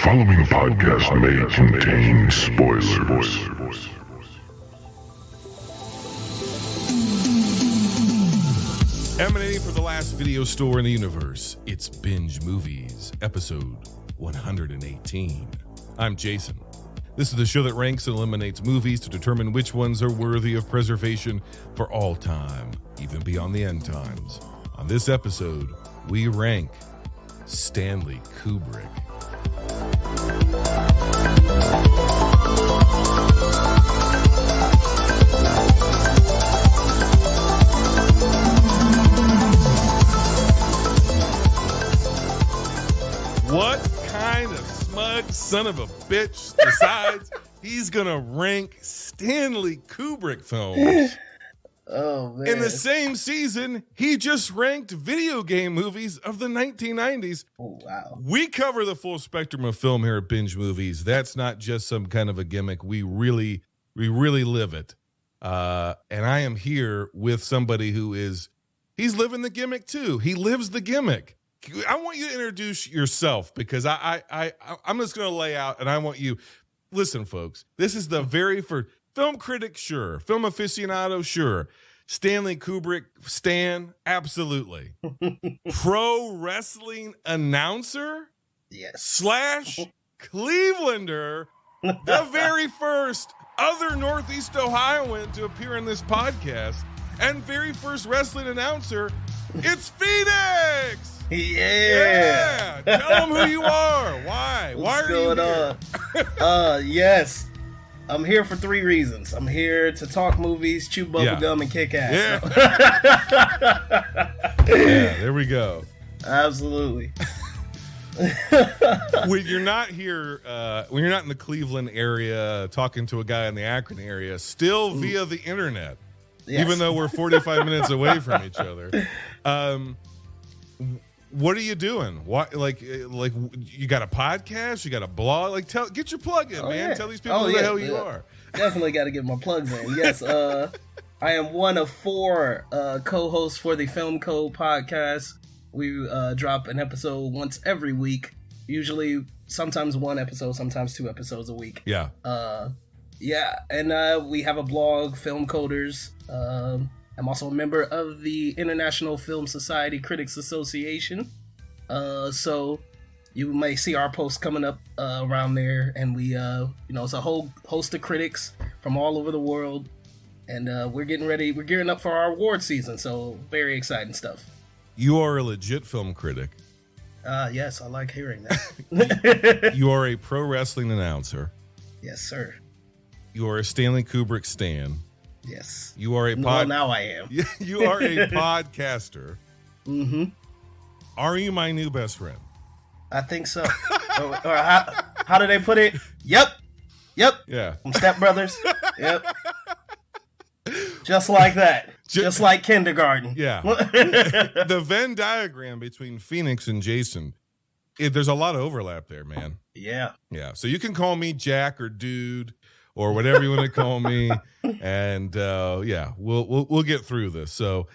following podcast may contain spoilers. Emanating from the last video store in the universe, it's Binge Movies, episode 118. I'm Jason. This is the show that ranks and eliminates movies to determine which ones are worthy of preservation for all time, even beyond the end times. On this episode, we rank Stanley Kubrick. What kind of smug son of a bitch decides he's gonna rank Stanley Kubrick films? Oh, man. In the same season, he just ranked video game movies of the 1990s. Oh, wow. We cover the full spectrum of film here at Binge Movies. That's not just some kind of a gimmick. We really live it. And I am here with somebody he's living the gimmick too. He lives the gimmick. I want you to introduce yourself because I'm just going to lay out and I want you, listen, folks, this is the very first film critic. Sure. Film aficionado. Sure. Stanley Kubrick, Stan. Absolutely. Pro wrestling announcer. Yes. / Clevelander. The very first other Northeast Ohioan to appear in this podcast and very first wrestling announcer. It's Phoenix. Yeah. Tell them who you are. Why? Why are you here? Yes. I'm here for 3 reasons. I'm here to talk movies, chew bubblegum, and kick ass. Yeah. Yeah, there we go. Absolutely. When you're not here, when you're not in the Cleveland area talking to a guy in the Akron area, still via the internet, Yes. even though we're 45 minutes away from each other. What are you doing? What like you got a podcast? You got a blog? Like get your plug in, man. Yeah. Tell these people who the hell you are. Definitely got to get my plugs in. Yes, I am one of 4 co-hosts for the Film Code podcast. We drop an episode once every week. Usually, sometimes 1 episode, sometimes 2 episodes a week. Yeah. Yeah, and we have a blog, Film Coders. I'm also a member of the International Film Society Critics Association. So you may see our posts coming up around there. And we, it's a whole host of critics from all over the world. And we're getting ready. We're gearing up for our award season. So very exciting stuff. You are a legit film critic. Yes, I like hearing that. You are a pro wrestling announcer. Yes, sir. You are a Stanley Kubrick stan. Yes. You are a Well, now I am. You are a podcaster. Mm-hmm. Are you my new best friend? I think so. or how do they put it? Yep. Yeah. From Step Brothers. Yep. Just like that. Just like kindergarten. Yeah. The Venn diagram between Phoenix and Jason, there's a lot of overlap there, man. Yeah. Yeah. So you can call me Jack or Dude or whatever you want to call me. And yeah, we'll get through this. So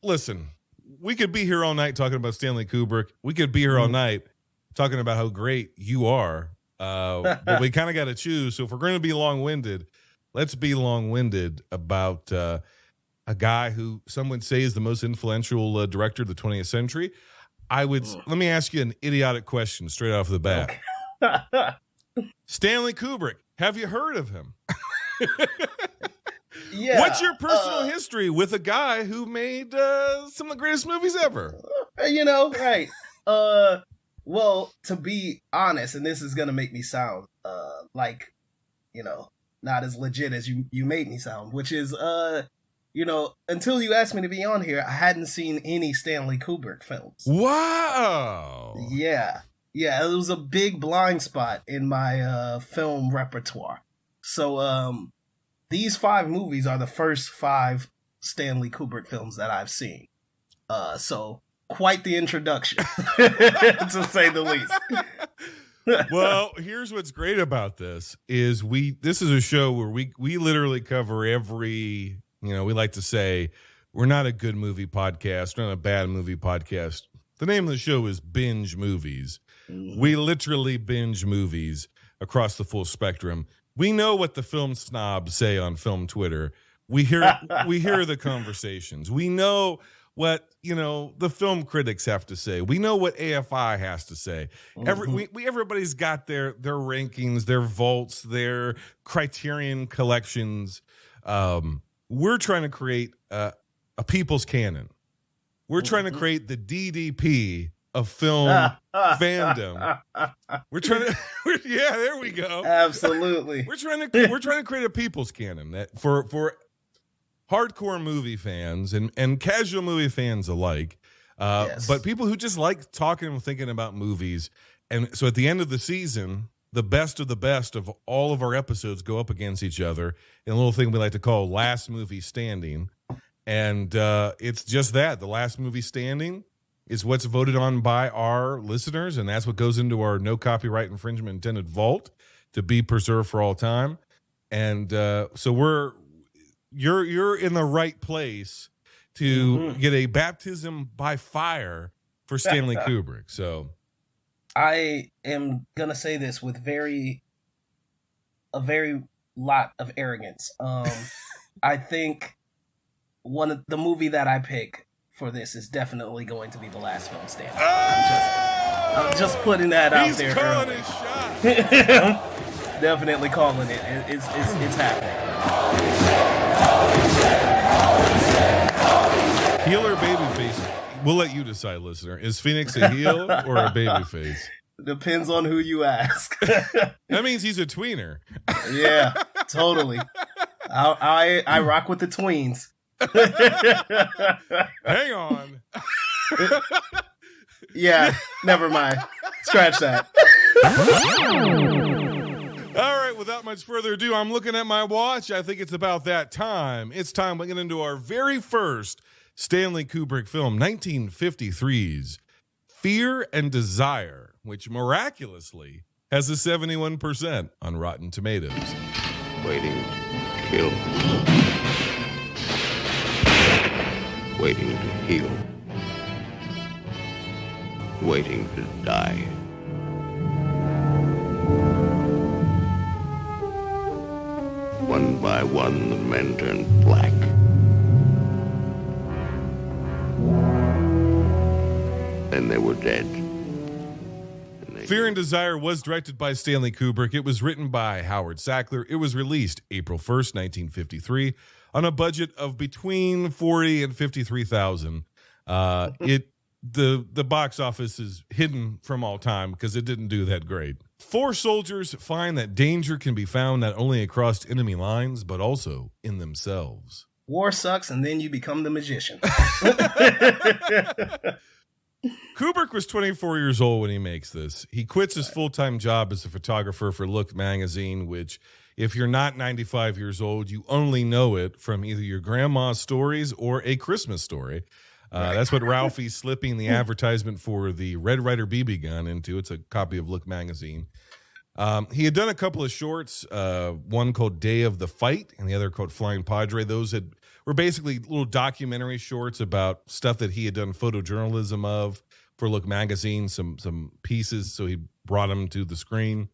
listen, we could be here all night talking about Stanley Kubrick. We could be here all night talking about how great you are. But we kind of got to choose. So if we're going to be long-winded, let's be long-winded about a guy who some would say is the most influential director of the 20th century. Let me ask you an idiotic question straight off the bat. Okay. Stanley Kubrick, have you heard of him? Yeah. What's your personal history with a guy who made some of the greatest movies ever? Right. Well, to be honest, and this is going to make me sound like, not as legit as you made me sound, which is, until you asked me to be on here, I hadn't seen any Stanley Kubrick films. Wow. Yeah. Yeah, it was a big blind spot in my film repertoire. So these 5 movies are the first 5 Stanley Kubrick films that I've seen. So quite the introduction, to say the least. Well, here's what's great about this is this is a show where we literally cover every, we like to say we're not a good movie podcast, we're not a bad movie podcast. The name of the show is Binge Movies. We literally binge movies across the full spectrum. We know what the film snobs say on film Twitter. We hear the conversations. We know what, the film critics have to say. We know what AFI has to say. Everybody's got their rankings, their vaults, their criterion collections. We're trying to create a people's canon. We're trying to create the DDP of film fandom. We're trying to, there we go. Absolutely. We're trying to create a people's canon that for hardcore movie fans and casual movie fans alike, but people who just like talking and thinking about movies. And so at the end of the season, the best of all of our episodes go up against each other in a little thing we like to call Last Movie Standing. And it's just that. The last movie standing is what's voted on by our listeners, and that's what goes into our no copyright infringement intended vault to be preserved for all time. And so you're in the right place to get a baptism by fire for Stanley Kubrick. So I am gonna say this with a very lot of arrogance. I think the movie that I pick for this is definitely going to be The Last Film Standing. I'm just putting that out there. He's calling his shot. Definitely calling it. It's happening. Heel or babyface? We'll let you decide, listener. Is Phoenix a heel or a babyface? Depends on who you ask. That means he's a tweener. Yeah, totally. I rock with the tweens. Hang on. Yeah, never mind. Scratch that. All right, without much further ado, I'm looking at my watch. I think it's about that time. It's time we get into our very first Stanley Kubrick film, 1953's Fear and Desire, which miraculously has a 71% on Rotten Tomatoes. Waiting to kill. Waiting to heal. Waiting to die. One by one, the men turned black. Then they were dead. Fear and Desire was directed by Stanley Kubrick. It was written by Howard Sackler. It was released April 1st, 1953, on a budget of between $40,000 and $53,000. The box office is hidden from all time because it didn't do that great. 4 soldiers find that danger can be found not only across enemy lines, but also in themselves. War sucks, and then you become the magician. Kubrick was 24 years old when he makes this. He quits his full-time job as a photographer for Look magazine, which, if you're not 95 years old, you only know it from either your grandma's stories or A Christmas Story. That's what Ralphie's slipping the advertisement for the Red Ryder BB gun into. It's a copy of Look magazine. He had done a couple of shorts, one called Day of the Fight and the other called Flying Padre. Those were basically little documentary shorts about stuff that he had done photojournalism of for Look magazine, some pieces, so he brought them to the screen.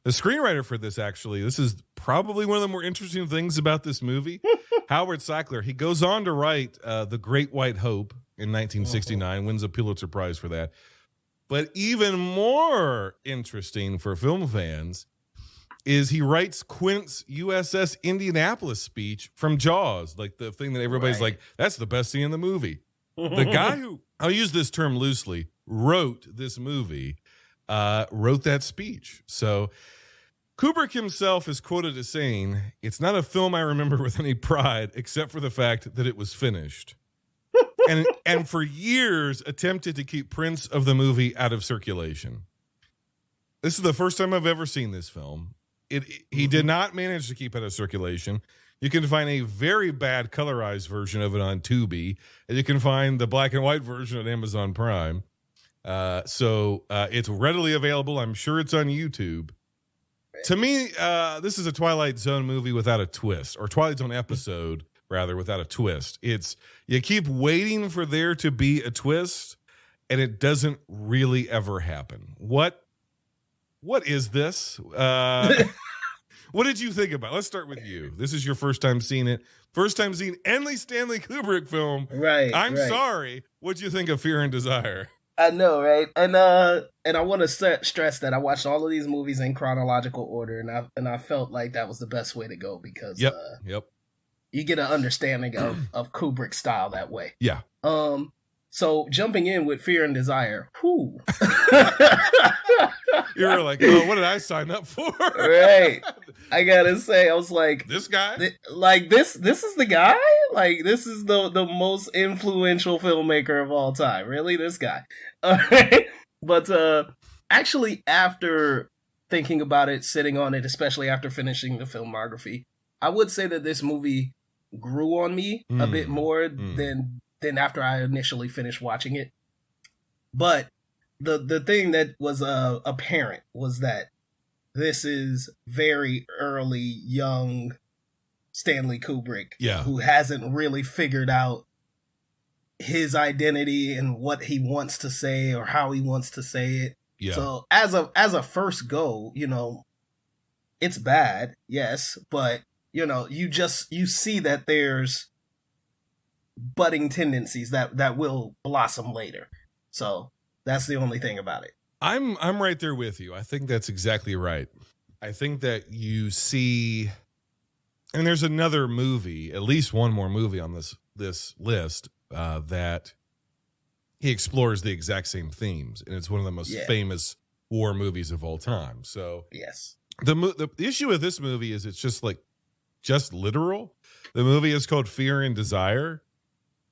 The screenwriter for this, actually, this is probably one of the more interesting things about this movie. Howard Sackler, he goes on to write The Great White Hope in 1969, wins a Pulitzer Prize for that. But even more interesting for film fans is he writes Quint's USS Indianapolis speech from Jaws, like the thing that everybody's like, that's the best scene in the movie. The guy who, I'll use this term loosely, wrote this movie, wrote that speech. So Kubrick himself is quoted as saying, "It's not a film I remember with any pride, except for the fact that it was finished." and for years attempted to keep prints of the movie out of circulation. This is the first time I've ever seen this film. He did not manage to keep it out of circulation. You can find a very bad colorized version of it on Tubi, and you can find the black and white version on Amazon Prime. So it's readily available. I'm sure it's on YouTube. To me, this is a Twilight Zone movie without a twist, or Twilight Zone episode, rather, without a twist. You keep waiting for there to be a twist, and it doesn't really ever happen. What is this? What did you think about it? Let's start with you. This is your first time seeing it. First time seeing any Stanley Kubrick film. Right. I'm sorry. What'd you think of Fear and Desire? I know, right? And I want to stress that I watched all of these movies in chronological order, and I felt like that was the best way to go because Yep. You get an understanding of Kubrick's style that way. Yeah. So jumping in with Fear and Desire, whew. You were like, oh, what did I sign up for? Right. I gotta say, I was like, This guy? This is the guy? Like, this is the most influential filmmaker of all time. Really? This guy. All right. But actually, after thinking about it, sitting on it, especially after finishing the filmography, I would say that this movie grew on me a bit more than after I initially finished watching it. But the thing that was apparent was that this is very early, young Stanley Kubrick, who hasn't really figured out his identity and what he wants to say or how he wants to say it. Yeah. So as a first go, it's bad, yes, but you see that there's budding tendencies that will blossom later. So that's the only thing about it. I'm right there with you. I think that's exactly right. I think that you see, and there's another movie, at least one more movie on this list that he explores the exact same themes, and it's one of the most famous war movies of all time. So yes, the issue with this movie is it's just literal. The movie is called Fear and Desire,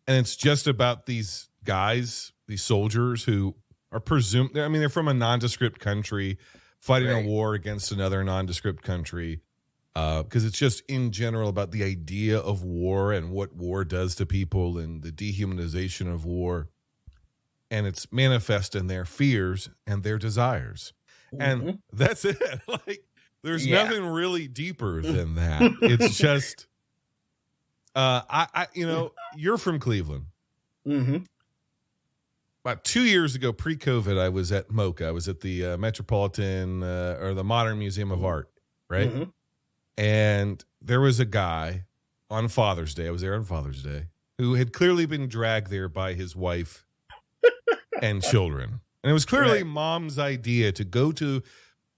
and it's just about these guys, these soldiers who are presumed, I mean, they're from a nondescript country fighting a war against another nondescript country, because it's just in general about the idea of war and what war does to people and the dehumanization of war. And it's manifest in their fears and their desires. And that's it. Like, there's nothing really deeper than that. It's just, you're from Cleveland. Mm-hmm. About 2 years ago, pre-COVID, I was at MoCA. I was at the Metropolitan or the Modern Museum of Art, right? Mm-hmm. And there was a guy on Father's Day. I was there on Father's Day, who had clearly been dragged there by his wife and children. And it was clearly mom's idea to go to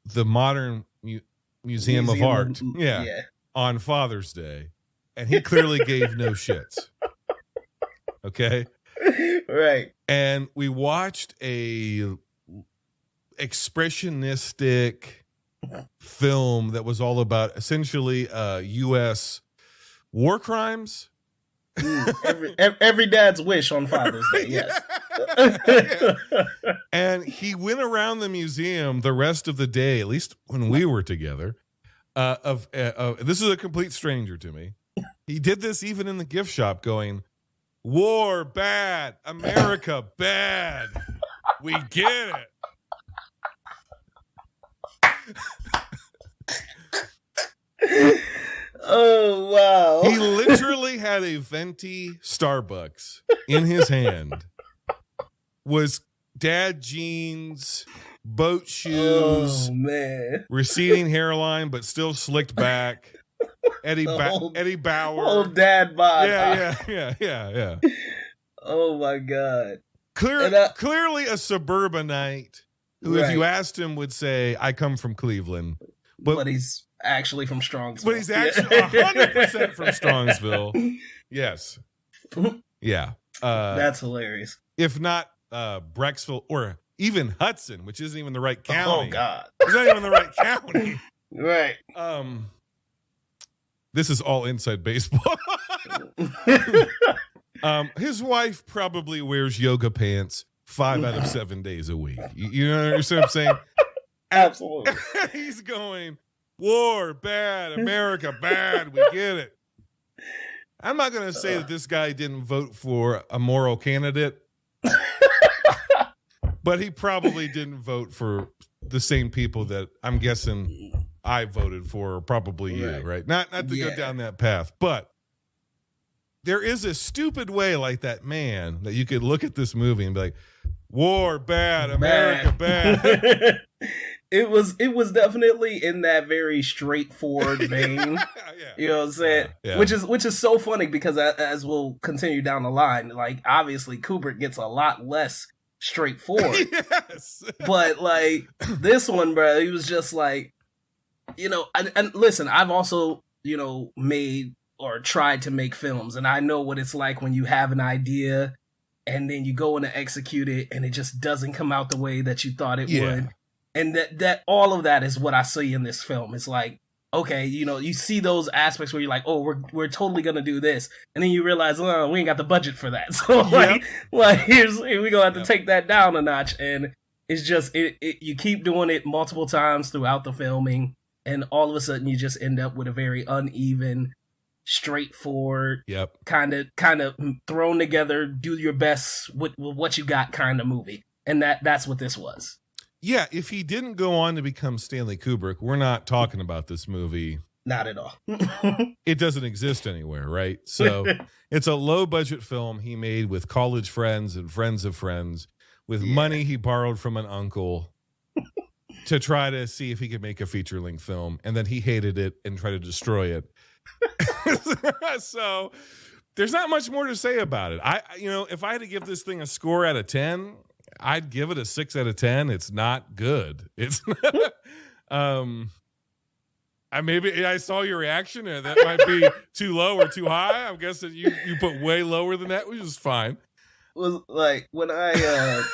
the Modern Museum of Art on Father's Day. And he clearly gave no shits. Okay? Right. And we watched a expressionistic film that was all about essentially U.S. war crimes. Every dad's wish on Father's Day, yes. And he went around the museum the rest of the day, at least when we were together. This is a complete stranger to me. He did this even in the gift shop, going, "War bad, America bad. We get it." Oh, wow. He literally had a venti Starbucks in his hand. Was dad jeans, boat shoes, receding hairline, but still slicked back. Eddie Bauer. Old dad bod. Yeah. Oh, my God. Clearly a suburbanite who, if you asked him, would say, "I come from Cleveland." But he's actually from Strongsville. But he's actually 100% from Strongsville. Yes. Yeah. That's hilarious. If not Brecksville or even Hudson, which isn't even the right county. Oh, God. It's not even the right county. Right. This is all inside baseball. His wife probably wears yoga pants 5 out of 7 days a week. You know what I'm saying? Absolutely. He's going, "War bad, America bad. We get it." I'm not going to say that this guy didn't vote for a moral candidate, but he probably didn't vote for the same people that I'm guessing I voted for, or probably you, right? Not to go down that path, but there is a stupid way, like that man, that you could look at this movie and be like, War bad, America bad. It was definitely in that very straightforward vein. You know what I'm saying? Yeah. Which is so funny because as we'll continue down the line, like obviously Kubrick gets a lot less straightforward. Yes. But like this one, bro, he was just like, you know, and listen, I've also, you know, made or tried to make films, and I know what it's like when you have an idea and then you go in to execute it and it just doesn't come out the way that you thought it would. And that all of that is what I see in this film. It's like, okay, you know, you see those aspects where you're like, oh, we're totally gonna do this, and then you realize, oh, we ain't got the budget for that. So like we're gonna have to take that down a notch. And it's just you keep doing it multiple times throughout the filming, and all of a sudden you just end up with a very uneven, straightforward, kind of thrown together, do your best with what you got kind of movie. And that's what this was. Yeah, if he didn't go on to become Stanley Kubrick, we're not talking about this movie. Not at all. It doesn't exist anywhere, right? So it's a low-budget film he made with college friends and friends of friends, with money he borrowed from an uncle to try to see if he could make a feature-length film, and then he hated it and tried to destroy it. So there's not much more to say about it. If I had to give this thing a score out of 10, I'd give it a 6 out of 10. It's not good. It's maybe I saw your reaction, and that might be too low or too high. I'm guessing you put way lower than that, which is fine. Was like when I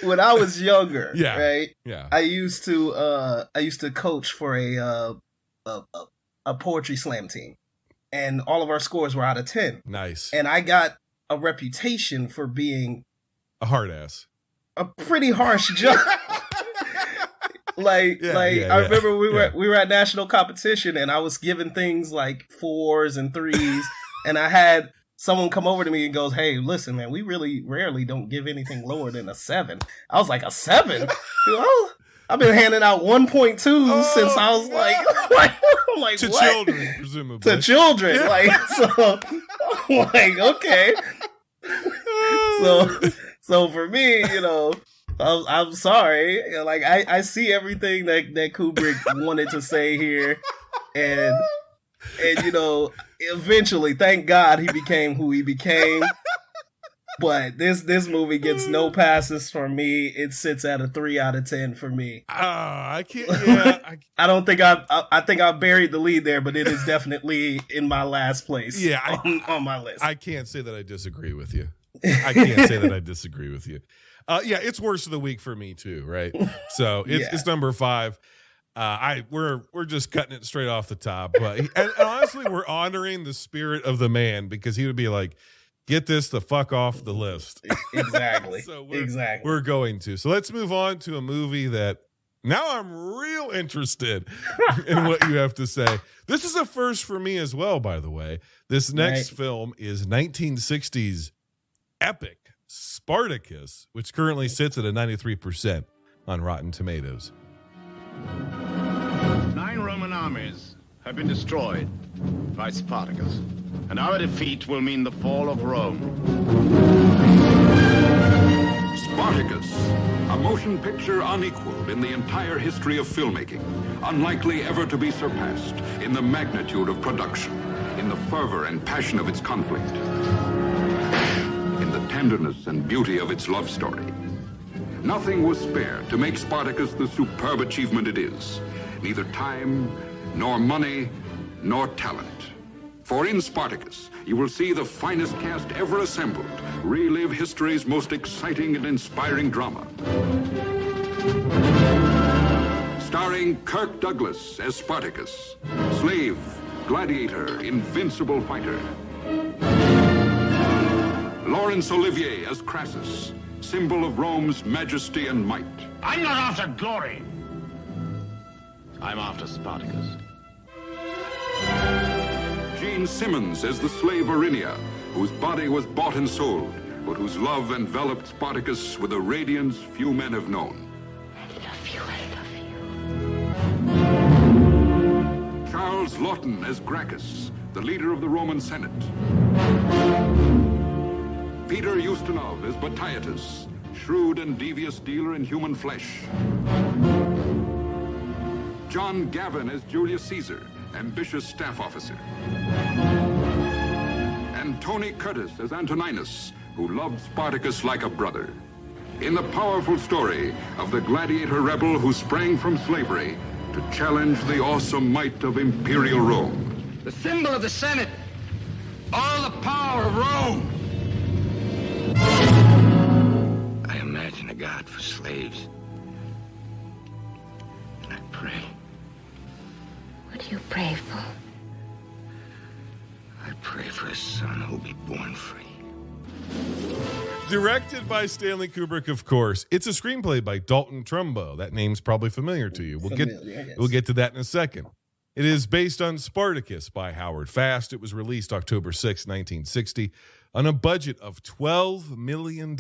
when I was younger, right? Yeah. I used to coach for a poetry slam team, and all of our scores were out of 10. Nice. And I got a reputation for being a hard ass, a pretty harsh judge. I remember we were at national competition, and I was given things like 4s and 3s, and I had someone come over to me and goes, "Hey, listen, man, we really rarely don't give anything lower than a 7." I was like, "A 7? Well, I've been handing out 1.2 since I was like I'm like, to what? children, presumably. To children, so I'm like, okay." So for me, you know, I'm sorry. Like I see everything that Kubrick wanted to say here, and you know, eventually, thank God, he became who he became. But this movie gets no passes from me. It sits at a 3 out of 10 for me. I can't. Yeah, I don't think I think I buried the lead there, but it is definitely in my last place. Yeah, on my list. I can't say that I disagree with you. I can't say that I disagree with you. Yeah, it's worst of the week for me too, right? So it's number 5. We're just cutting it straight off the top, but and honestly, we're honoring the spirit of the man, because he would be like, "Get this the fuck off the list." Exactly. So we're going to. So let's move on to a movie that now I'm real interested in what you have to say. This is a first for me as well, by the way. This next film is 1960s epic Spartacus, which currently sits at a 93% on Rotten Tomatoes. 9 Roman armies have been destroyed by Spartacus, and our defeat will mean the fall of Rome. Spartacus, a motion picture unequaled in the entire history of filmmaking, unlikely ever to be surpassed in the magnitude of production, in the fervor and passion of its conflict, in the tenderness and beauty of its love story. Nothing was spared to make Spartacus the superb achievement it is. Neither time, nor money, nor talent. For in Spartacus, you will see the finest cast ever assembled, relive history's most exciting and inspiring drama. Starring Kirk Douglas as Spartacus, slave, gladiator, invincible fighter. Laurence Olivier as Crassus, symbol of Rome's majesty and might. I'm not after glory. I'm after Spartacus. Gene Simmons as the slave Erinia, whose body was bought and sold, but whose love enveloped Spartacus with a radiance few men have known. Charles Lawton as Gracchus, the leader of the Roman Senate. Peter Ustinov as Buttice, shrewd and devious dealer in human flesh. John Gavin as Julius Caesar, ambitious staff officer. And Tony Curtis as Antoninus, who loved Spartacus like a brother. In the powerful story of the gladiator rebel who sprang from slavery to challenge the awesome might of imperial Rome. The symbol of the Senate, all the power of Rome. I imagine a God for slaves. And I pray. What do you pray for? I pray for a son who'll be born free. Directed by Stanley Kubrick, of course. It's a screenplay by Dalton Trumbo. That name's probably familiar to you. We'll get to that in a second. It is based on Spartacus by Howard Fast. It was released October 6, 1960. On a budget of $12 million,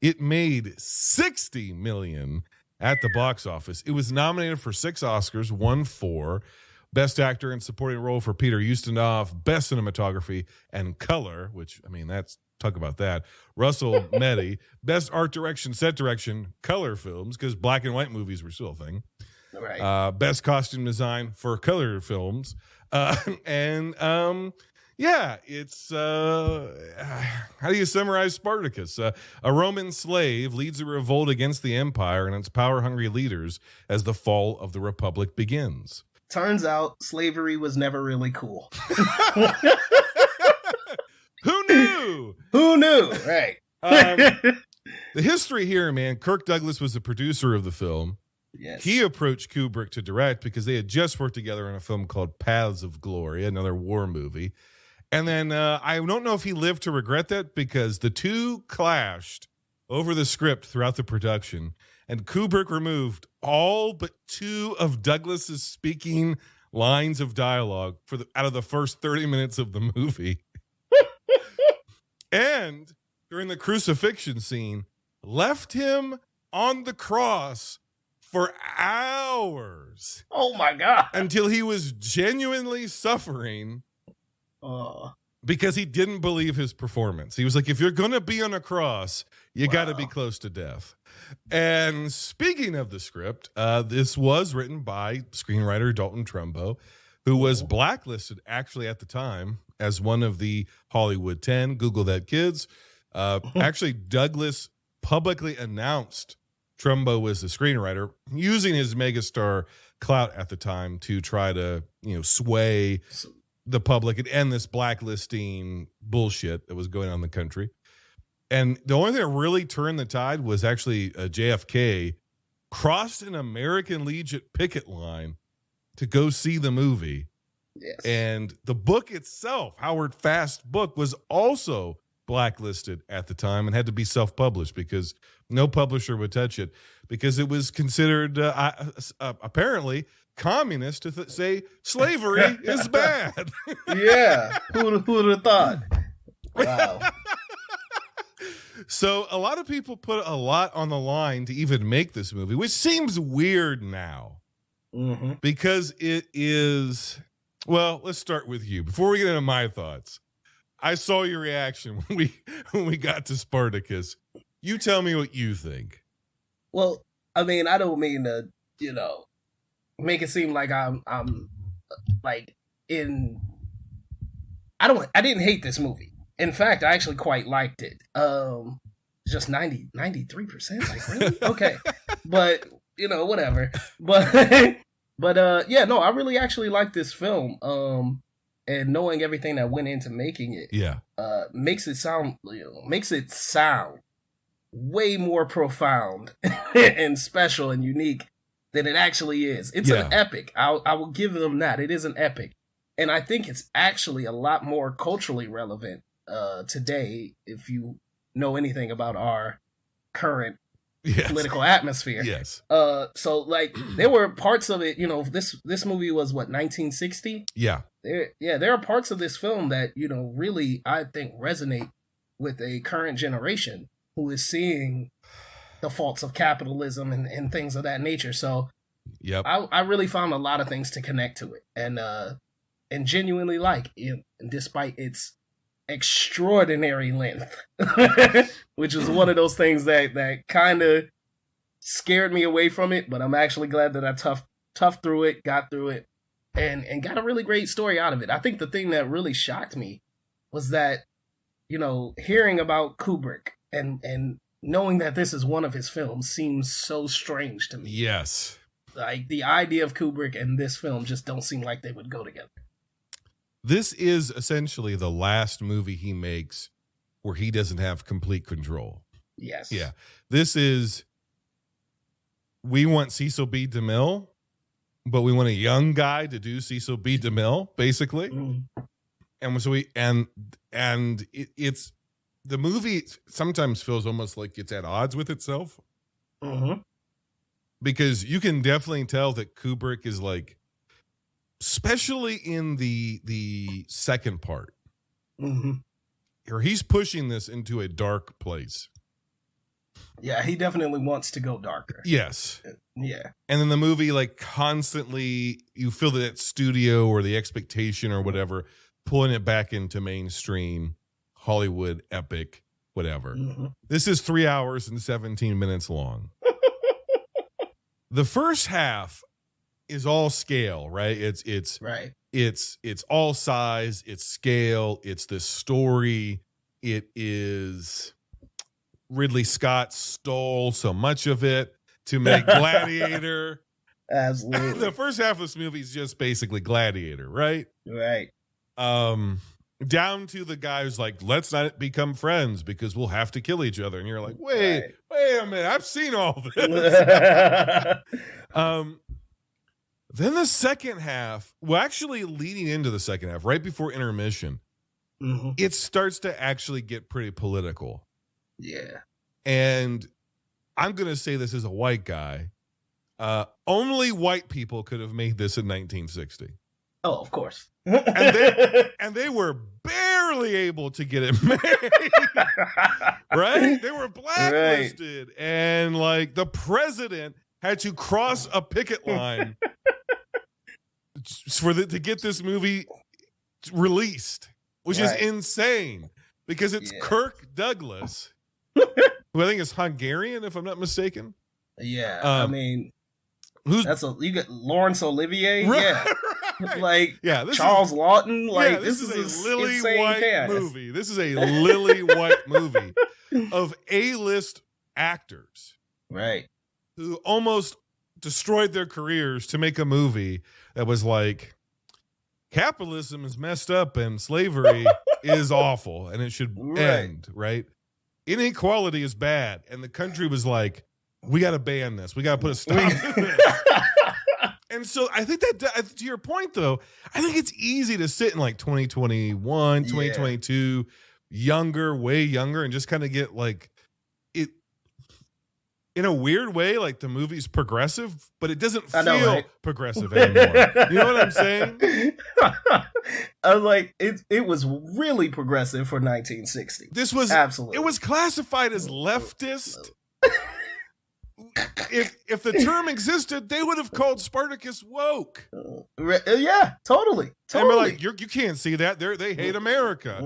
it made $60 million at the box office. It was nominated for 6 Oscars, won 4. Best Actor and Supporting Role for Peter Ustinov, Best Cinematography and Color, which, I mean, that's, talk about that. Russell Meddy, Best Art Direction, Set Direction, Color Films, because black and white movies were still a thing. Right. Best Costume Design for Color Films. Yeah, it's, how do you summarize Spartacus? A Roman slave leads a revolt against the empire and its power-hungry leaders as the fall of the Republic begins. Turns out slavery was never really cool. Who knew? Who knew? Right. The history here, man, Kirk Douglas was the producer of the film. Yes. He approached Kubrick to direct because they had just worked together on a film called Paths of Glory, another war movie. And then I don't know if he lived to regret that because the two clashed over the script throughout the production, and Kubrick removed all but 2 of Douglas's speaking lines of dialogue out of the first 30 minutes of the movie. And during the crucifixion scene, left him on the cross for hours. Oh my God. Until he was genuinely suffering because he didn't believe his performance. He was like, if you're going to be on a cross, you got to be close to death. And speaking of the script, this was written by screenwriter Dalton Trumbo, who was blacklisted actually at the time as one of the Hollywood 10. Google that, kids. Actually, Douglas publicly announced Trumbo was the screenwriter, using his megastar clout at the time to try to, sway the public and end this blacklisting bullshit that was going on in the country. And the only thing that really turned the tide was actually JFK crossed an American Legion picket line to go see the movie. Yes. And the book itself, Howard Fast's book, was also blacklisted at the time and had to be self-published because no publisher would touch it because it was considered apparently communist to say slavery is bad. Yeah. Who would have thought? Wow. So a lot of people put a lot on the line to even make this movie, which seems weird now because it is, well, let's start with you. Before we get into my thoughts, I saw your reaction when we got to Spartacus. You tell me what you think. Well, I mean, I don't mean to, make it seem like I'm like in. I didn't hate this movie. In fact, I actually quite liked it. Just 93%. Like, really? Okay. But, whatever. But yeah, no, I really actually like this film. And knowing everything that went into making it, makes it sound way more profound and special and unique than it actually is. It's an epic. I will give them that. It is an epic. And I think it's actually a lot more culturally relevant today, if you know anything about our current political atmosphere. Yes. So like there were parts of it, this movie was what, 1960? Yeah. There are parts of this film that, really I think resonate with a current generation who is seeing the faults of capitalism and things of that nature. So I really found a lot of things to connect to it and genuinely like, despite its extraordinary length, which is one of those things that kind of scared me away from it. But I'm actually glad that I toughed through it, got through it, and got a really great story out of it. I think the thing that really shocked me was that, you know, hearing about Kubrick and knowing that this is one of his films seems so strange to me. Yes. Like, the idea of Kubrick and this film just don't seem like they would go together. This is essentially the last movie he makes where he doesn't have complete control. Yes. Yeah. This is, we want Cecil B. DeMille, but we want a young guy to do Cecil B. DeMille, basically. Mm. And so it's, the movie sometimes feels almost like it's at odds with itself. Mm-hmm. Because you can definitely tell that Kubrick is like, especially in the second part, Mm-hmm. or he's pushing this into a dark place. Yeah, he definitely wants to go darker. Yes. Yeah. And then the movie, like, constantly, you feel that studio or the expectation or whatever, pulling it back into mainstream, Hollywood, epic, whatever. Mm-hmm. This is 3 hours and 17 minutes long. The first half is all scale, right? It's Right. It's all size, it's scale, it's this story. It is Ridley Scott stole so much of it to make Gladiator. Absolutely. The first half of this movie is just basically Gladiator, right? Right. Down to the guy who's like, let's not become friends because we'll have to kill each other. And you're like, wait a minute, I've seen all this. Then the second half, well, actually leading into the second half, right before intermission, Mm-hmm. it starts to actually get pretty political. Yeah. And I'm going to say this as a white guy. Only white people could have made this in 1960. Oh, of course. And they were barely able to get it made. Right? They were blacklisted. Right. And like the president had to cross a picket line to get this movie released, which is insane because it's Kirk Douglas, who I think is Hungarian, if I'm not mistaken. Yeah. I mean, you got Laurence Olivier. Right, yeah. Right. Like, this Charles Lawton. Like, this is a lily white cast. movie. This is a lily white movie of A-list actors. Right. Who almost destroyed their careers to make a movie that was like, capitalism is messed up and slavery is awful and it should end, right? Inequality is bad. And the country was like, we got to ban this. We got to put a stop to this. And so I think that, to your point, though, I think it's easy to sit in like 2021, 2022, younger, way younger, and just kind of get like it in a weird way, like the movie's progressive, but it doesn't feel progressive anymore. You know what I'm saying? I was like, it was really progressive for 1960. This was absolutely. It was classified as leftist. If the term existed, they would have called Spartacus woke. Yeah, totally. And we're like, you can't see that. They hate America.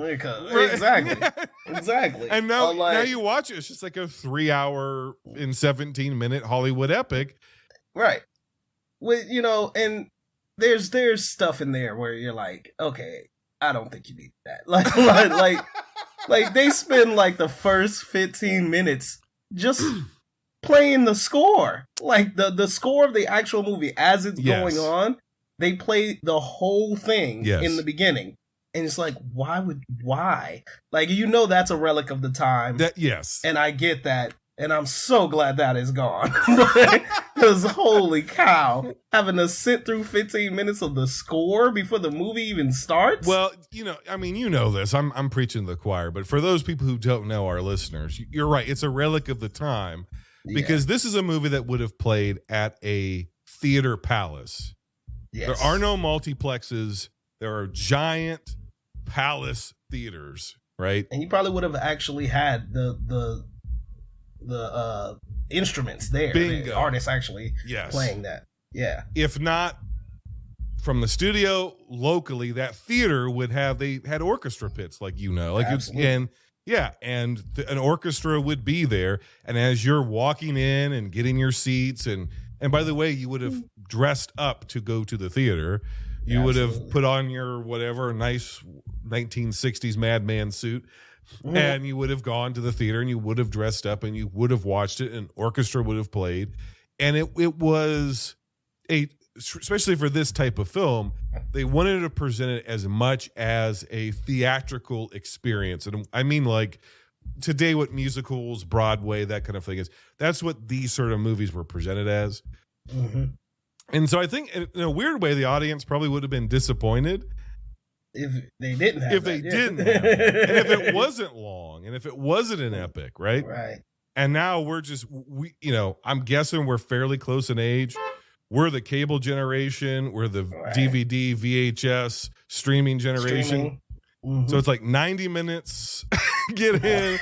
Exactly. And now you watch it. It's just like a 3 hour and 17-minute Hollywood epic. Right. Well, you know, and there's stuff in there where you're like, okay, I don't think you need that. Like they spend like the first 15 minutes just playing the score, like the score of the actual movie as it's going on. They play the whole thing in the beginning, and it's like, why? Like, you know, that's a relic of the time. And I get that, and I'm so glad that is gone. Because holy cow, having to sit through 15 minutes of the score before the movie even starts. Well, you know, I mean, you know this. I'm preaching to the choir, but for those people who don't know, our listeners, you're right. It's a relic of the time. Because this is a movie that would have played at a theater palace. Yes. There are no multiplexes. There are giant palace theaters, right? And you probably would have actually had the instruments there. Bingo. The artists actually playing that. Yeah. If not from the studio locally, that theater they had orchestra pits, like, like Absolutely. an orchestra would be there. And as you're walking in and getting your seats, and by the way, you would have dressed up to go to the theater. You would have put on your whatever nice 1960s madman suit, and you would have gone to the theater and you would have dressed up and you would have watched it, and orchestra would have played. And it was especially for this type of film, they wanted to present it as much as a theatrical experience. And I mean, like today, what musicals, Broadway, that kind of thing is, that's what these sort of movies were presented as. Mm-hmm. And so I think in a weird way, the audience probably would have been disappointed if they didn't have and if it wasn't long, and if it wasn't an epic, right? Right. And now I'm guessing we're fairly close in age. We're the cable generation. We're the DVD, VHS, streaming generation. Mm-hmm. So it's like 90 minutes, get in,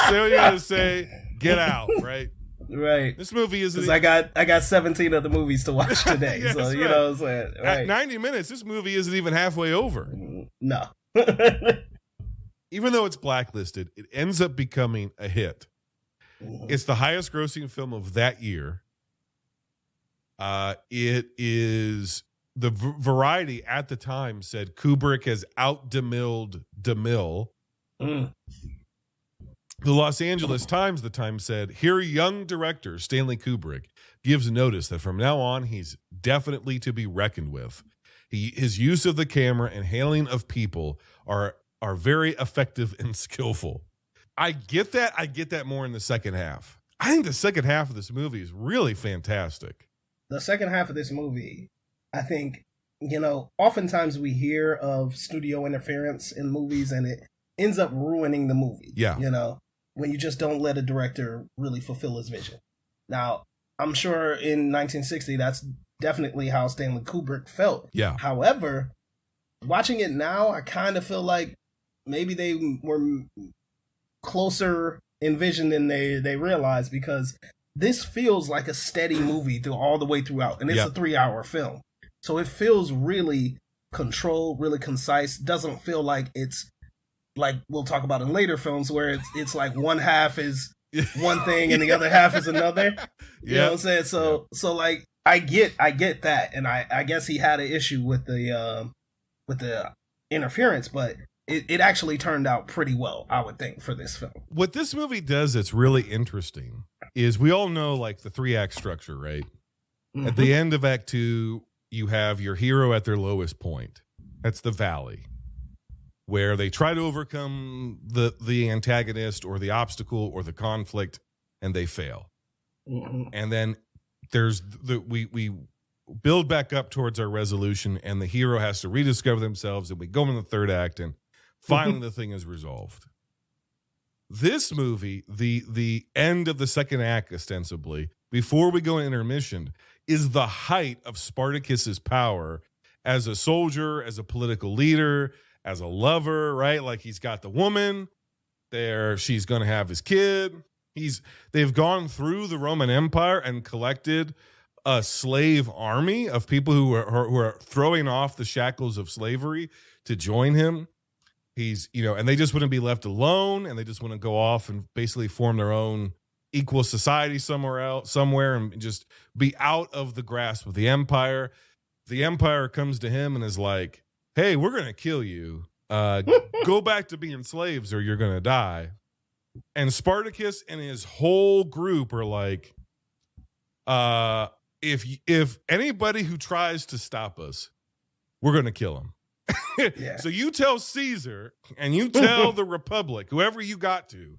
say what you got to say, get out, right? Right. This movie is... I got 17 other movies to watch today. Yes, so, right. You know what I'm saying? Right. At 90 minutes, this movie isn't even halfway over. No. Even though it's blacklisted, it ends up becoming a hit. Mm-hmm. It's the highest grossing film of that year. It is... The Variety at the time said Kubrick has out-DeMilled DeMille. Mm. The Los Angeles Times, the time said, here young director Stanley Kubrick gives notice that from now on he's definitely to be reckoned with. His use of the camera and handling of people are very effective and skillful. I get that. I get that more in the second half. I think the second half of this movie is really fantastic. The second half of this movie, I think, oftentimes we hear of studio interference in movies and it ends up ruining the movie. Yeah. When you just don't let a director really fulfill his vision. Now, I'm sure in 1960, that's definitely how Stanley Kubrick felt. Yeah. However, watching it now, I kind of feel like maybe they were closer in vision than they realized, because this feels like a steady movie through all the way throughout. And it's a 3-hour film. So it feels really controlled, really concise. Doesn't feel like it's like we'll talk about in later films where it's like one half is one thing and the other half is another. You know what I'm saying? So like I get that, and I guess he had an issue with the interference, but it actually turned out pretty well, I would think, for this film. What this movie does that's really interesting is we all know like the 3-act structure, right? Mm-hmm. At the end of Act 2, you have your hero at their lowest point. That's the valley, where they try to overcome the antagonist or the obstacle or the conflict, and they fail. Mm-hmm. And then there's we build back up towards our resolution, and the hero has to rediscover themselves, and we go in the third act, and finally the thing is resolved. This movie, the end of the second act, ostensibly, before we go into intermission, is the height of Spartacus's power as a soldier, as a political leader, as a lover, right? Like he's got the woman there. She's going to have his kid. They've gone through the Roman Empire and collected a slave army of people who are throwing off the shackles of slavery to join him. And they just wouldn't be left alone, and they just want to go off and basically form their own equal society somewhere and just be out of the grasp of the empire. The empire comes to him and is like, hey, we're going to kill you. Go back to being slaves or you're going to die. And Spartacus and his whole group are like, if anybody who tries to stop us, we're going to kill him. Yeah. So you tell Caesar and you tell the Republic, whoever you got to,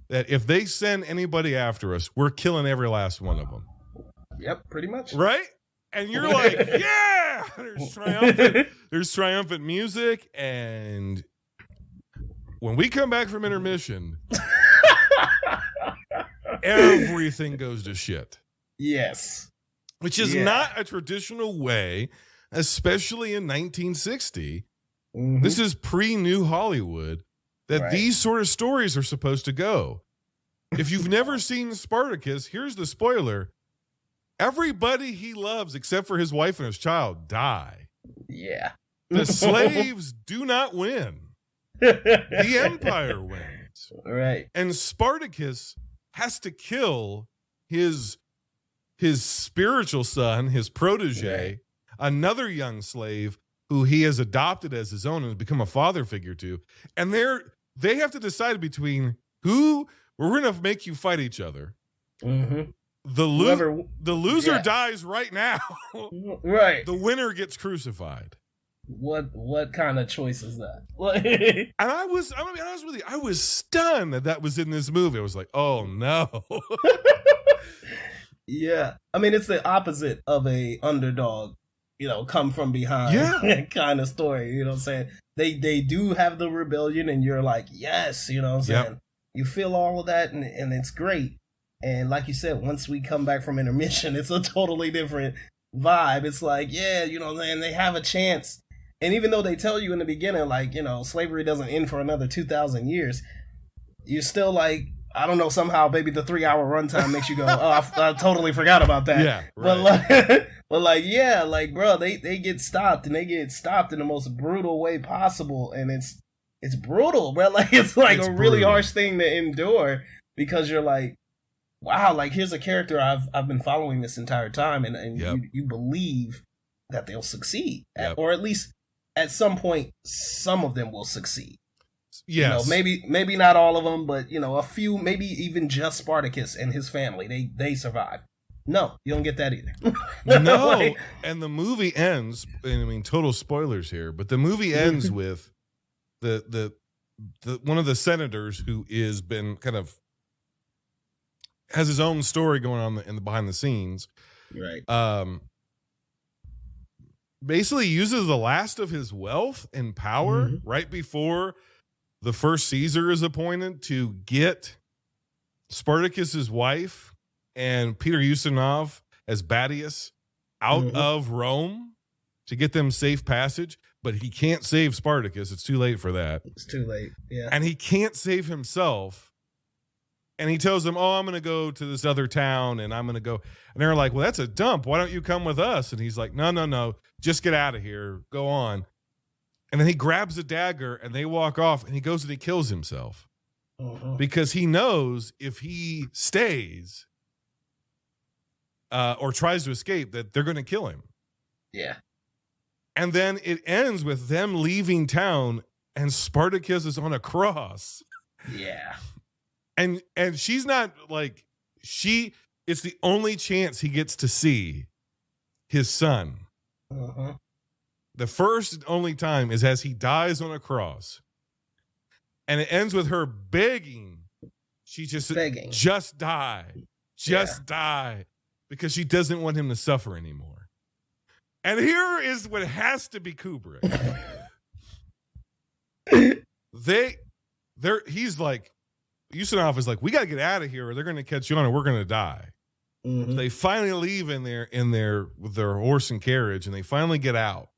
that if they send anybody after us, we're killing every last one of them. Yep, pretty much. Right? And you're like, yeah! There's triumphant music, and when we come back from intermission, everything goes to shit. Yes. Which is not a traditional way, especially in 1960. Mm-hmm. This is pre-New Hollywood, that these sort of stories are supposed to go. If you've never seen Spartacus, here's the spoiler. Everybody he loves, except for his wife and his child, die. Yeah. The slaves do not win. The empire wins. Right. And Spartacus has to kill his spiritual son, his protege, another young slave who he has adopted as his own and has become a father figure to. And they have to decide between we're going to make you fight each other. Mm-hmm. The loser dies right now. Right. The winner gets crucified. What kind of choice is that? And I'm gonna be honest with you, I was stunned that was in this movie. I was like, oh no. Yeah. I mean, it's the opposite of a underdog, come from behind kind of story. You know what I'm saying? They do have the rebellion, and you're like, yes, you know what I'm saying? Yep. You feel all of that, and it's great. And like you said, once we come back from intermission, it's a totally different vibe. It's like, yeah, you know what I'm saying? They have a chance. And even though they tell you in the beginning, like, slavery doesn't end for another 2,000 years, you're still like, I don't know, somehow maybe the 3-hour runtime makes you go, oh, I totally forgot about that. Yeah, right. But bro, they get stopped, and they get stopped in the most brutal way possible. And it's brutal, bro. Like, it's like a really harsh thing to endure, because you're like, wow, like, here's a character I've been following this entire time, and you believe that they'll succeed, or at least at some point, some of them will succeed. Yes. Maybe not all of them, but a few, maybe even just Spartacus and his family, they survive. No, you don't get that either. No, and the movie ends. And I mean, total spoilers here, but the movie ends with the one of the senators who is been kind of has his own story going on in the behind the scenes. Right. Basically uses the last of his wealth and power right before the first Caesar is appointed to get Spartacus's wife and Peter Ustinov as Buttice out of Rome to get them safe passage. But he can't save Spartacus. It's too late for that. It's too late. Yeah. And he can't save himself. And he tells them, oh, I'm going to go to this other town, and I'm going to go. And they're like, well, that's a dump. Why don't you come with us? And he's like, no. Just get out of here. Go on. And then he grabs a dagger, and they walk off, and he goes and he kills himself. Because he knows if he stays or tries to escape, that they're going to kill him. Yeah. And then it ends with them leaving town, and Spartacus is on a cross. Yeah. And she's not like, it's the only chance he gets to see his son. The first and only time is as he dies on a cross. And it ends with her begging. She just begging. Just die. Die. Because she doesn't want him to suffer anymore. And here is what has to be Kubrick. He's like, Ustinov is like, we got to get out of here or they're going to catch on and we're going to die. So they finally leave with their horse and carriage, and they finally get out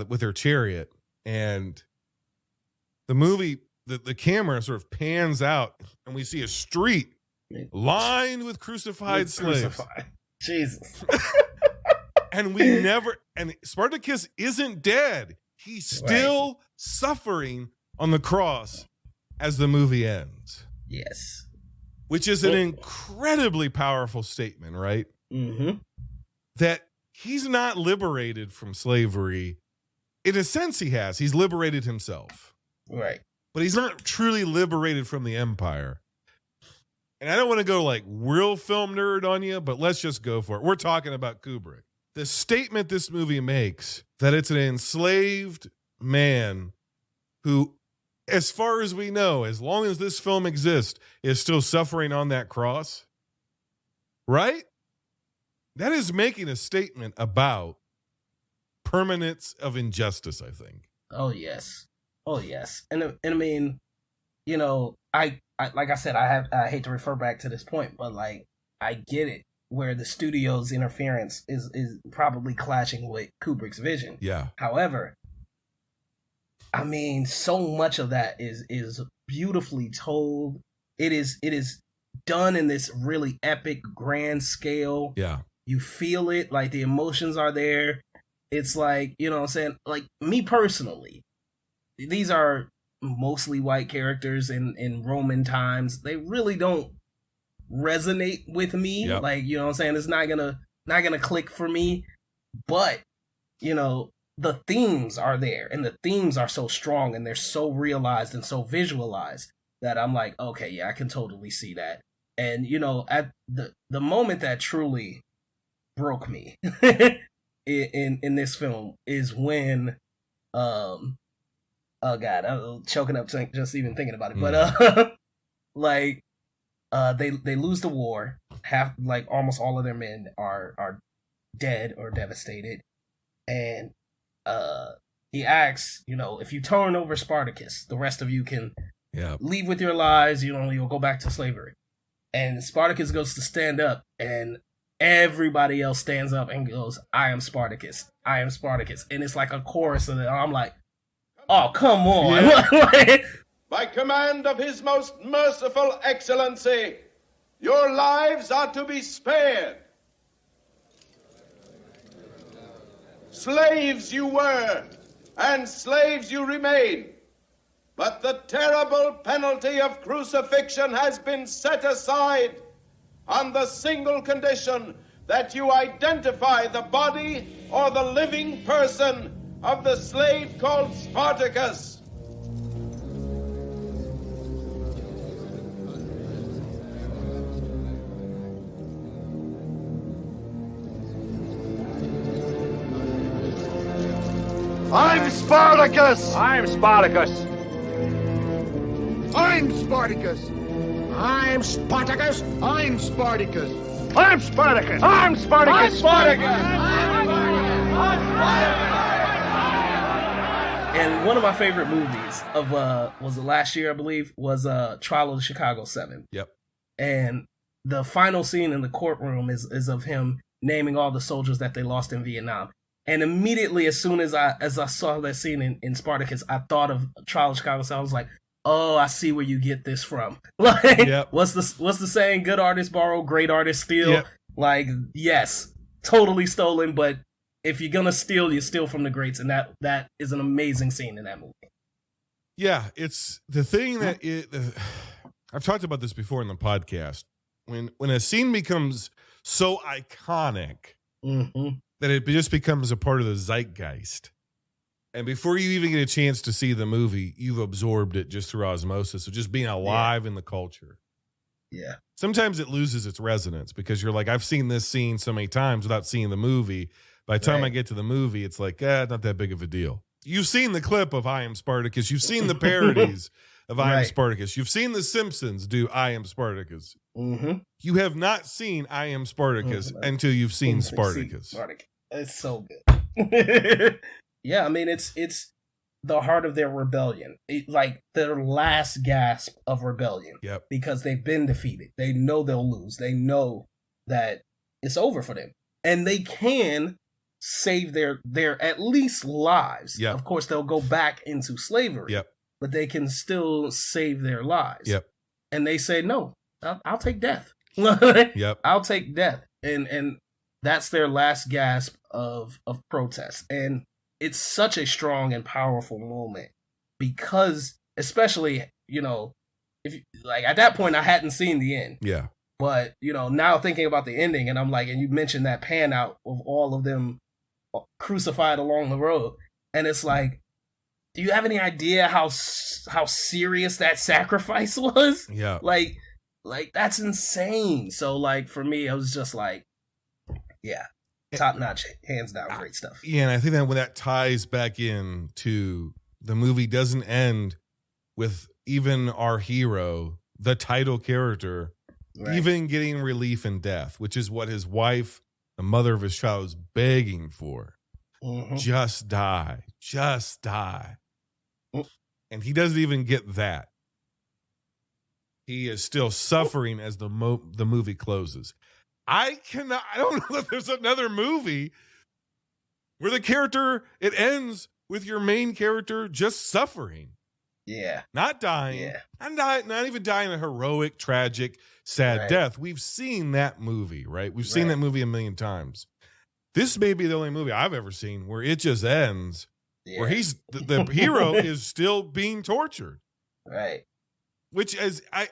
with their chariot. And the movie, the camera sort of pans out, and we see a street lined with crucified slaves. Jesus. And Spartacus isn't dead. He's still suffering on the cross as the movie ends. Yes. Which is an incredibly powerful statement, right? That he's not liberated from slavery. In a sense, he has. He's liberated himself. Right. But he's not truly liberated from the empire. And I don't want to go like real film nerd on you, but let's just go for it. We're talking about Kubrick. The statement this movie makes that it's an enslaved man who, as far as we know, as long as this film exists, is still suffering on that cross, right? That is making a statement about permanence of injustice, I think. Oh, yes. And I mean, I like I said, I hate to refer back to this point, but like, I get it, where the studio's interference is probably clashing with Kubrick's vision. Yeah. However, I mean, so much of that is beautifully told. It is done in this really epic, grand scale. Yeah. You feel it, like the emotions are there. it's like, you know what I'm saying? Like, me personally, these are mostly white characters in Roman times. They really don't resonate with me. Yep. Like, you know what I'm saying? It's not gonna click for me. But, you know, the themes are there, and the themes are so strong, and they're so realized and so visualized that I'm like, okay, yeah, I can totally see that. And, you know, at the moment that truly broke me in this film is when, oh God, I'm choking up just even thinking about it. But like, they lose the war. Half, like, almost all of their men are dead or devastated, and he asks, you know, if you turn over Spartacus, the rest of you can leave with your lives. You know, you'll go back to slavery. And Spartacus goes to stand up, and everybody else stands up and goes, "I am Spartacus. I am Spartacus." And it's like a chorus of it. I'm like, oh, come on. Yeah. By command of His most merciful excellency, your lives are to be spared. Slaves you were, and slaves you remain. But the terrible penalty of crucifixion has been set aside on the single condition that you identify the body or the living person of the slave called Spartacus. I'm Spartacus! I'm Spartacus! I'm Spartacus! I'm Spartacus! I'm Spartacus! I'm Spartacus! I'm Spartacus! I'm Spartacus! And one of my favorite movies of was it last year, I believe, was Trial of the Chicago 7. Yep. And the final scene in the courtroom is of him naming all the soldiers that they lost in Vietnam. And immediately, as soon as I saw that scene in Spartacus, I thought of Trial of Chicago 7. I was like, oh, I see where you get this from. Like, yep. what's the saying? Good artists borrow, great artists steal. Yep. Like, yes, totally stolen. But if you're gonna steal, you steal from the greats, and that is an amazing scene in that movie. Yeah, it's the thing that I've talked about this before in the podcast. When a scene becomes so iconic that it just becomes a part of the zeitgeist. And before you even get a chance to see the movie, you've absorbed it just through osmosis. So just being alive in the culture. Yeah. Sometimes it loses its resonance because you're like, I've seen this scene so many times without seeing the movie. By the time I get to the movie, it's like, not that big of a deal. You've seen the clip of I Am Spartacus. You've seen the parodies of I Am Spartacus. You've seen The Simpsons do I Am Spartacus. You have not seen I Am Spartacus until you've seen Spartacus. It's so good. Yeah, I mean, it's the heart of their rebellion. Like, their last gasp of rebellion. Yep. Because they've been defeated. They know they'll lose. They know that it's over for them. And they can save their at least lives. Yep. Of course, they'll go back into slavery. Yep. But they can still save their lives. Yep. And they say, no, I'll take death. Yep. I'll take death. And that's their last gasp of protest. And it's such a strong and powerful moment because, especially, you know, if like at that point I hadn't seen the end. Yeah. But, you know, now thinking about the ending, and I'm like, and you mentioned that pan out of all of them crucified along the road, and it's like, do you have any idea how serious that sacrifice was? Yeah. Like that's insane. So, like, for me, I was just like, yeah. Top notch, hands down, great stuff. Yeah, and I think that when that ties back in to the movie doesn't end with even our hero, the title character, even getting relief in death, which is what his wife, the mother of his child, is begging for. Just die. Just die. And he doesn't even get that. He is still suffering as the movie closes. I don't know if there's another movie where the character, it ends with your main character just suffering. Yeah. Not dying. Yeah. Not even dying a heroic, tragic, sad death. We've seen that movie, right? We've seen that movie a million times. This may be the only movie I've ever seen where it just ends, where Yeah. the hero is still being tortured. Right. Which is I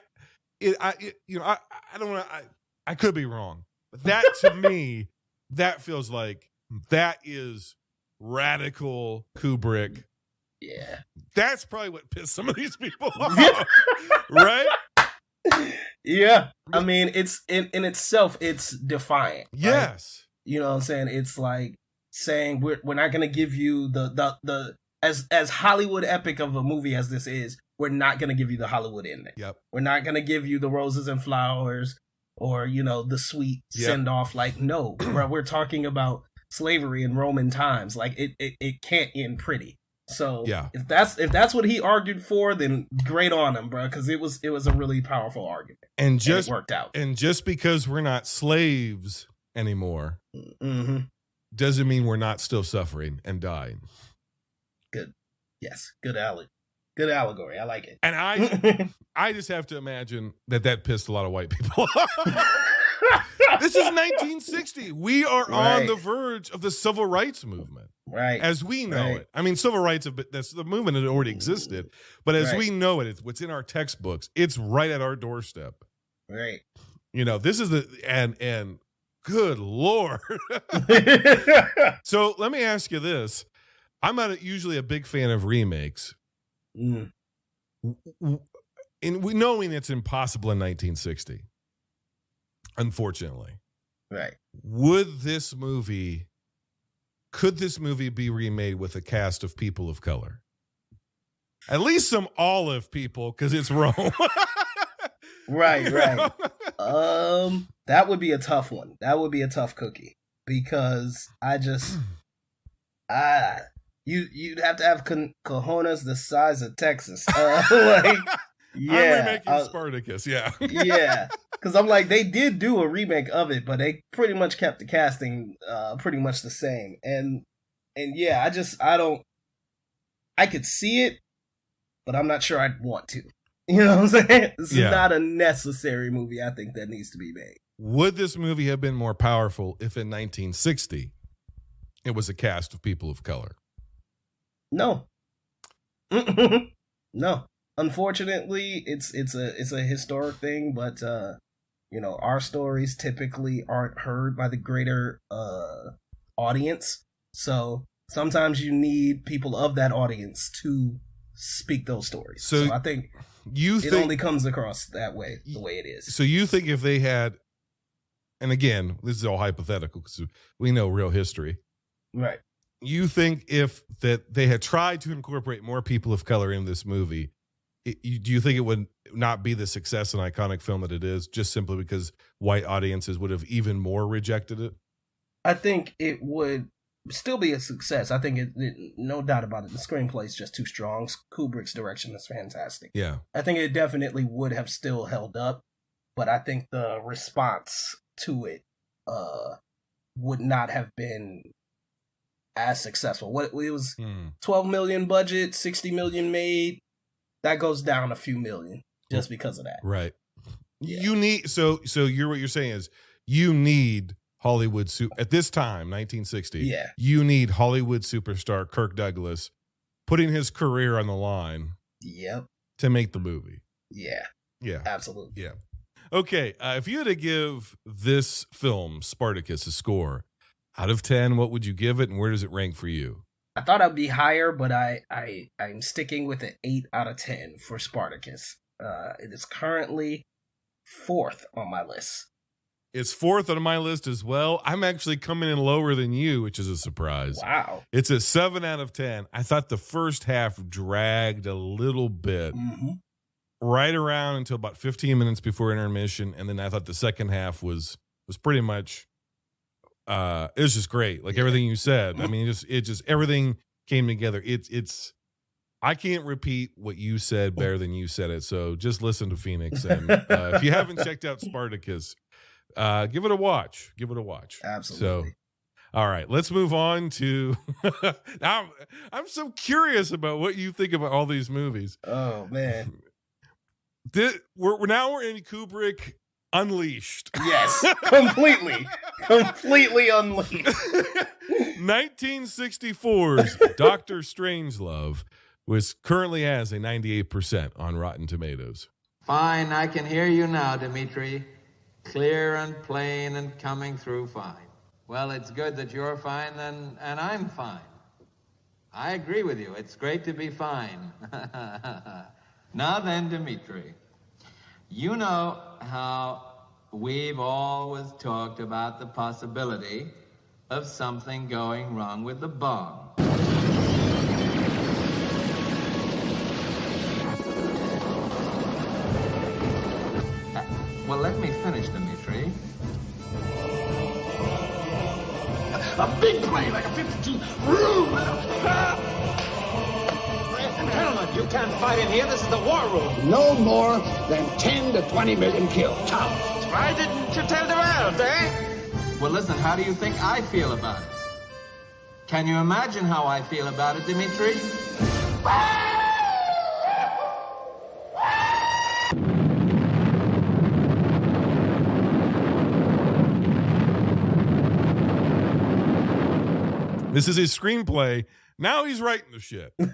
don't want to. I could be wrong, but that to me, that feels like that is radical Kubrick. Yeah. That's probably what pissed some of these people off, right? Yeah. I mean, it's in itself, it's defiant. Right? Yes. You know what I'm saying? It's like saying we're not going to give you the as Hollywood epic of a movie as this is, we're not going to give you the Hollywood ending. Yep. We're not going to give you the roses and flowers or, the sweet send off. Like, no, bro, we're talking about slavery in Roman times. Like it can't end pretty. So if that's what he argued for, then great on him, bro, because it was a really powerful argument, and it worked out. And just because we're not slaves anymore, doesn't mean we're not still suffering and dying. Good, yes, good allegory. I like it. And I just have to imagine that pissed a lot of white people off. This is 1960. We are on the verge of the civil rights movement. Right. As we know it. I mean, civil rights, that's the movement that already existed. But as we know it, it's what's in our textbooks. It's right at our doorstep. Right. This is and good Lord. So let me ask you this. I'm not usually a big fan of remakes. Mm. Knowing it's impossible in 1960. Unfortunately. Right. Could this movie be remade with a cast of people of color? At least some olive people, because it's Rome. Right. That would be a tough one. That would be a tough cookie. Because you'd have to have cojones the size of Texas. I'm remaking Spartacus, yeah. Yeah. Because I'm like, they did do a remake of it, but they pretty much kept the casting pretty much the same. And yeah, I could see it, but I'm not sure I'd want to. You know what I'm saying? It's not a necessary movie, I think, that needs to be made. Would this movie have been more powerful if in 1960 it was a cast of people of color? No. No. Unfortunately, it's a historic thing, but our stories typically aren't heard by the greater audience. So sometimes you need people of that audience to speak those stories. So I think it only comes across that way, the way it is. So you think if they had, and again, this is all hypothetical because we know real history. Right. You think if that they had tried to incorporate more people of color in this movie, do you think it would not be the success and iconic film that it is, just simply because white audiences would have even more rejected it? I think it would still be a success. I think no doubt about it. The screenplay is just too strong. Kubrick's direction is fantastic. Yeah. I think it definitely would have still held up, but I think the response to it would not have been as successful. It was 12 million budget, 60 million made. That goes down a few million just because of that. Right. Yeah. You need what you're saying is you need Hollywood at this time, 1960. Yeah. You need Hollywood superstar Kirk Douglas putting his career on the line. Yep. To make the movie. Yeah. Yeah. Absolutely. Yeah. Okay. If you had to give this film, Spartacus, a score out of 10, what would you give it, and where does it rank for you? I thought I'd be higher, but I'm sticking with an 8 out of 10 for Spartacus. It is currently 4th on my list. It's 4th on my list as well. I'm actually coming in lower than you, which is a surprise. Wow. It's a 7 out of 10. I thought the first half dragged a little bit, right around until about 15 minutes before intermission, and then I thought the second half was pretty much. It was just great. Like everything you said. I mean, it just everything came together. It's I can't repeat what you said better than you said it. So just listen to Phoenix. And if you haven't checked out Spartacus, give it a watch. Give it a watch. Absolutely. So, all right, let's move on to now. I'm so curious about what you think about all these movies. Oh man. We're in Kubrick unleashed. Yes, completely unleashed. 1964's Dr. Strangelove currently has a 98% on Rotten Tomatoes. Fine, I can hear you now, Dimitri. Clear and plain and coming through fine. Well, it's good that you're fine and I'm fine. I agree with you. It's great to be fine. Now then, Dimitri, you know how we've always talked about the possibility of something going wrong with the bomb. Well, let me finish, Dimitri. A big plane like a 52 room. Gentlemen, you can't fight in here. This is the war room. No more than 10 to 20 million killed. Tops. Why didn't you tell the world, eh? Well, listen, how do you think I feel about it? Can you imagine how I feel about it, Dimitri? This is his screenplay. Now he's writing the shit. With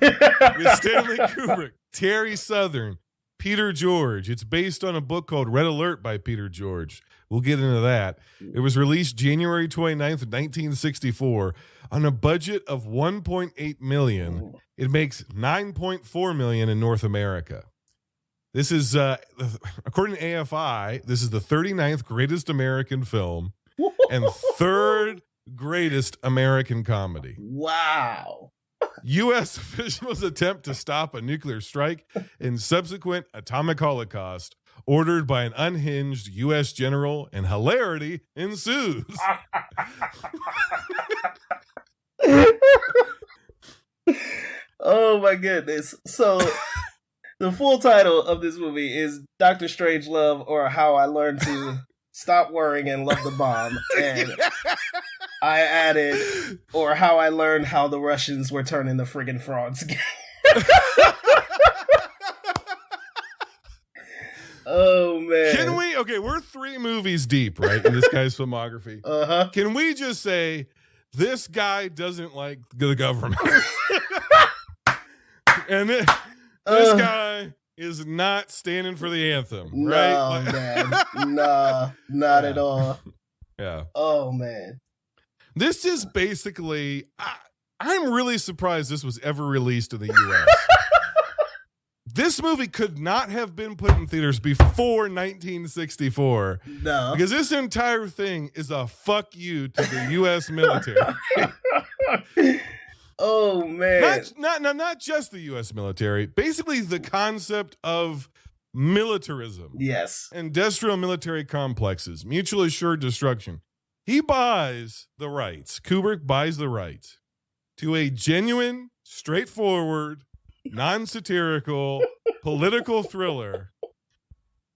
Stanley Kubrick, Terry Southern, Peter George. It's based on a book called Red Alert by Peter George. We'll get into that. It was released January 29th, 1964 on a budget of $1.8 million. It makes $9.4 million in North America. This is, according to AFI, this is the 39th greatest American film and third greatest American comedy. Wow. U.S. officials attempt to stop a nuclear strike and subsequent atomic holocaust ordered by an unhinged U.S. general, and hilarity ensues. Oh my goodness. So the full title of this movie is Dr. Strangelove, or How I Learned to Stop Worrying and Love the Bomb. And I added, or How I Learned How the Russians Were Turning the Friggin' Frauds Game. Oh, man. Can we, okay, we're 3 movies deep, right, in this guy's filmography. Uh-huh. Can we just say, this guy doesn't like the government? And this guy is not standing for the anthem, right? No, man. Nah, not at all. Yeah. Oh, man. This is basically, I'm really surprised this was ever released in the U.S. This movie could not have been put in theaters before 1964. No. Because this entire thing is a fuck you to the U.S. military. Oh, man. Not just the U.S. military. Basically, the concept of militarism. Yes. Industrial military complexes. Mutually assured destruction. He buys the rights. Kubrick buys the rights to a genuine, straightforward, non-satirical, political thriller,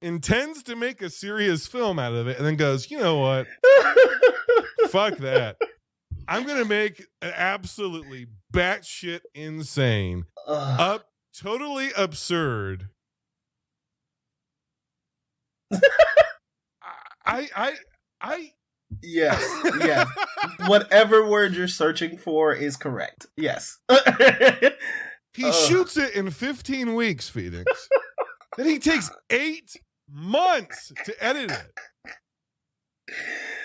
intends to make a serious film out of it, and then goes, you know what? Fuck that. I'm going to make an absolutely batshit insane, totally absurd. Yes. Whatever word you're searching for is correct. Yes. He shoots it in 15 weeks, Phoenix. Then he takes 8 months to edit it.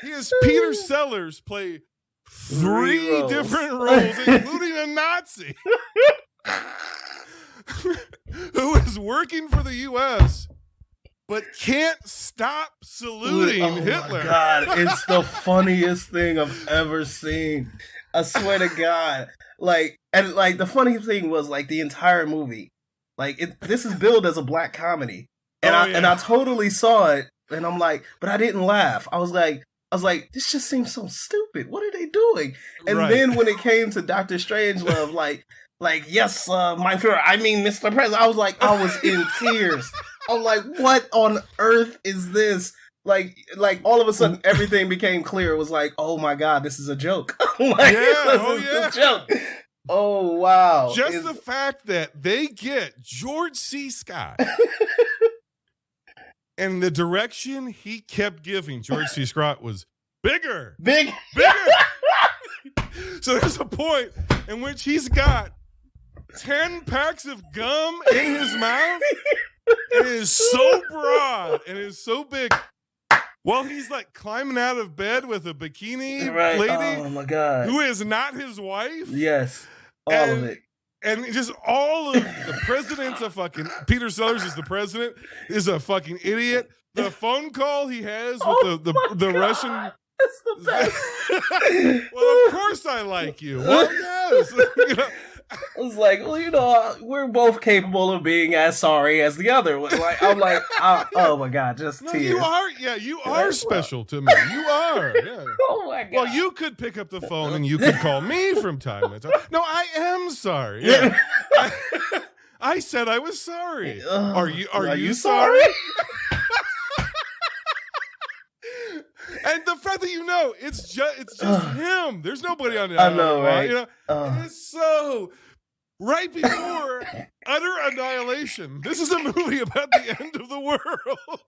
He has Peter Sellers play 3 different roles, including a Nazi who is working for the U.S. but can't stop saluting Hitler. My God, it's the funniest thing I've ever seen. I swear to God. The funniest thing was, the entire movie. This is billed as a black comedy. And I totally saw it, and I'm like, but I didn't laugh. I was like, this just seems so stupid. What are they doing? And then when it came to Dr. Strangelove, yes, my Führer, I mean, Mr. President, I was in tears. I'm like, what on earth is this? All of a sudden, everything became clear. It was like, oh my God, this is a joke. This is a joke. Oh, wow. Just the fact that they get George C. Scott And the direction he kept giving George C. Scott was bigger. Bigger. So there's a point in which he's got 10 packs of gum in his mouth. And it is so broad and it is so big. While he's like climbing out of bed with a bikini lady. Oh my God. Who is not his wife. Yes. All of it. And just all of the president's a fucking... Peter Sellers is the president, is a fucking idiot. The phone call he has with the Russian... That's the best. Well, of course I like you. Well, yes. I was like, well, we're both capable of being as sorry as the other. Like, I'm like, oh my God, just tears. You are special to me. You are. Yeah. Oh my God. Well, you could pick up the phone and you could call me from time to time. No, I am sorry. Yeah. I said I was sorry. Are you sorry? And the fact that it's just him. There's nobody on the I know, right? It's so right before utter annihilation. This is a movie about the end of the world.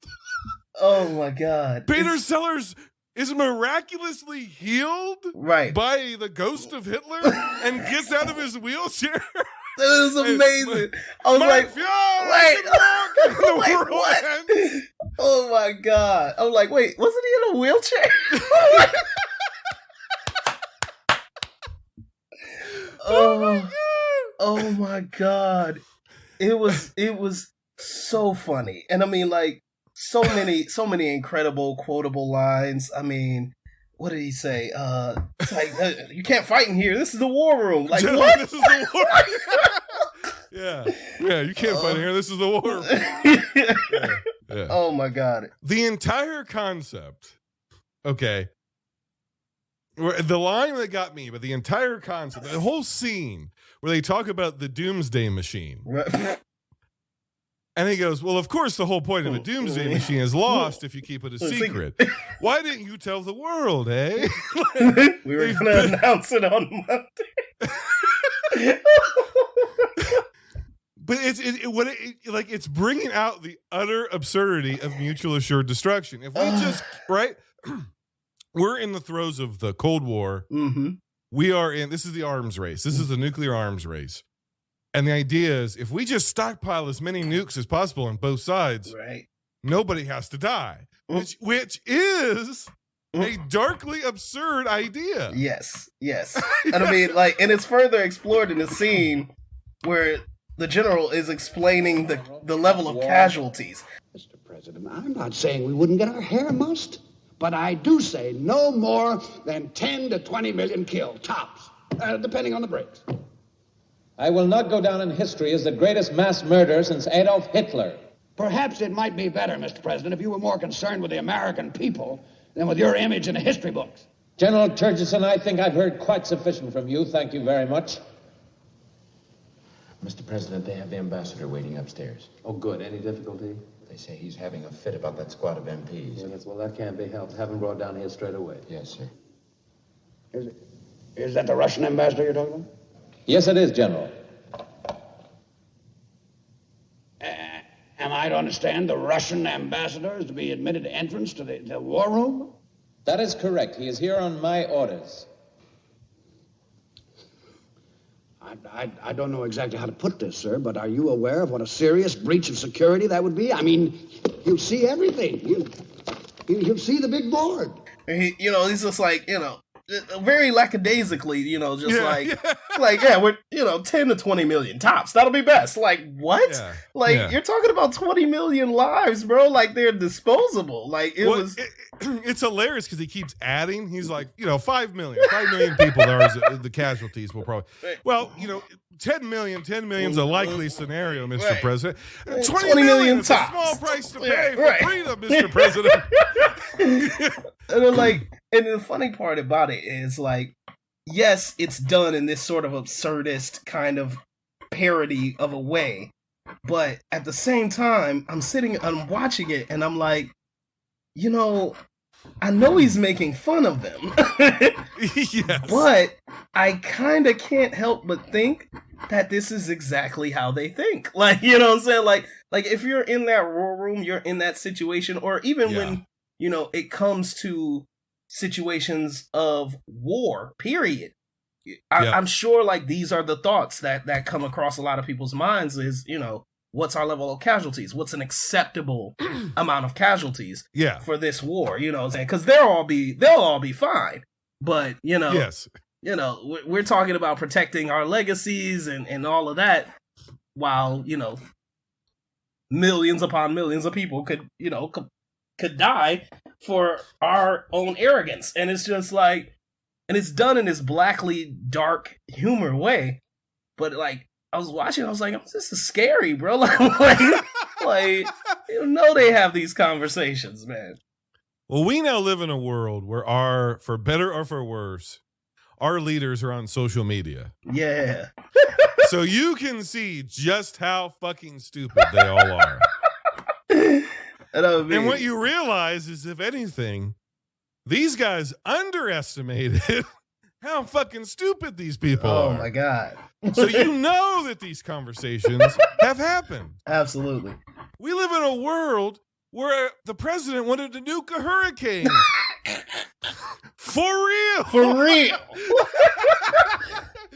Oh my God! Peter Sellers is miraculously healed by the ghost of Hitler and gets out of his wheelchair. That is amazing. I was like, wait, what? Oh my God. I was like, wait, wasn't he in a wheelchair? Oh my God. It was so funny. And I mean, like, so many incredible quotable lines. I mean, what did he say? It's like, you can't fight in here. This is the war room. Like, what? This is the war room. Yeah, you can't fight in here. This is the war room. Yeah. Oh, my God. The entire concept, okay, the line that got me, but the entire concept, the whole scene where they talk about the doomsday machine. Right. And he goes, well, of course, the whole point of a doomsday machine is lost if you keep it a secret. Why didn't you tell the world, eh? We were going to announce it on Monday. But it's bringing out the utter absurdity of mutual assured destruction. If we just, we're in the throes of the Cold War. Mm-hmm. This is the arms race. This is the nuclear arms race. And the idea is, if we just stockpile as many nukes as possible on both sides, nobody has to die, which is a darkly absurd idea. Yes. And I mean, like, and it's further explored in the scene where the general is explaining the level of casualties. Mr. President, I'm not saying we wouldn't get our hair mussed, but I do say no more than 10 to 20 million killed, tops, depending on the breaks. I will not go down in history as the greatest mass murderer since Adolf Hitler. Perhaps it might be better, Mr. President, if you were more concerned with the American people than with your image in the history books. General Turgison, I think I've heard quite sufficient from you. Thank you very much. Mr. President, they have the ambassador waiting upstairs. Oh, good. Any difficulty? They say he's having a fit about that squad of MPs. Yeah, well, that can't be helped. Have him brought down here straight away. Yes, sir. Is that the Russian ambassador you're talking about? Yes, it is, General. Am I to understand the Russian ambassador is to be admitted entrance to the war room? That is correct. He is here on my orders. I don't know exactly how to put this, sir, but are you aware of what a serious breach of security that would be? I mean, he'll see everything. He'll see the big board. And he's just like, very lackadaisically, we're 10 to 20 million tops. That'll be best. Like, what? Yeah. You're talking about 20 million lives, bro. Like, they're disposable. Like, it's hilarious because he keeps adding. He's like, 5 million people are the casualties will probably. Well, 10 million's a likely scenario, Mr. President. 20 million is tops. A small price to pay for freedom, Mr. President. And the funny part about it is, like, yes, it's done in this sort of absurdist kind of parody of a way, but at the same time, I'm watching it, and I'm like, I know he's making fun of them, yes. But I kind of can't help but think that this is exactly how they think. Like, you know what I'm saying? Like, like if you're in that war room, you're in that situation, or even when, you know, it comes to situations of war, period. I'm sure like these are the thoughts that come across a lot of people's minds is, you know, what's our level of casualties? What's an acceptable amount of casualties for this war? You know what I'm saying? Because they'll all be fine. But, you know, you know, we're talking about protecting our legacies and all of that, while, you know, millions upon millions of people could die for our own arrogance. And it's just like, and it's done in this blackly dark humor way. But like, I was watching, I was like, oh, this is scary, bro. like, you know, they have these conversations, man. Well, we now live in a world where for better or for worse, our leaders are on social media. Yeah. So you can see just how fucking stupid they all are. And what you realize is, if anything, these guys underestimated how fucking stupid these people are. Oh my God. So you know that these conversations have happened. Absolutely. We live in a world where the president wanted to nuke a hurricane. For real. For real.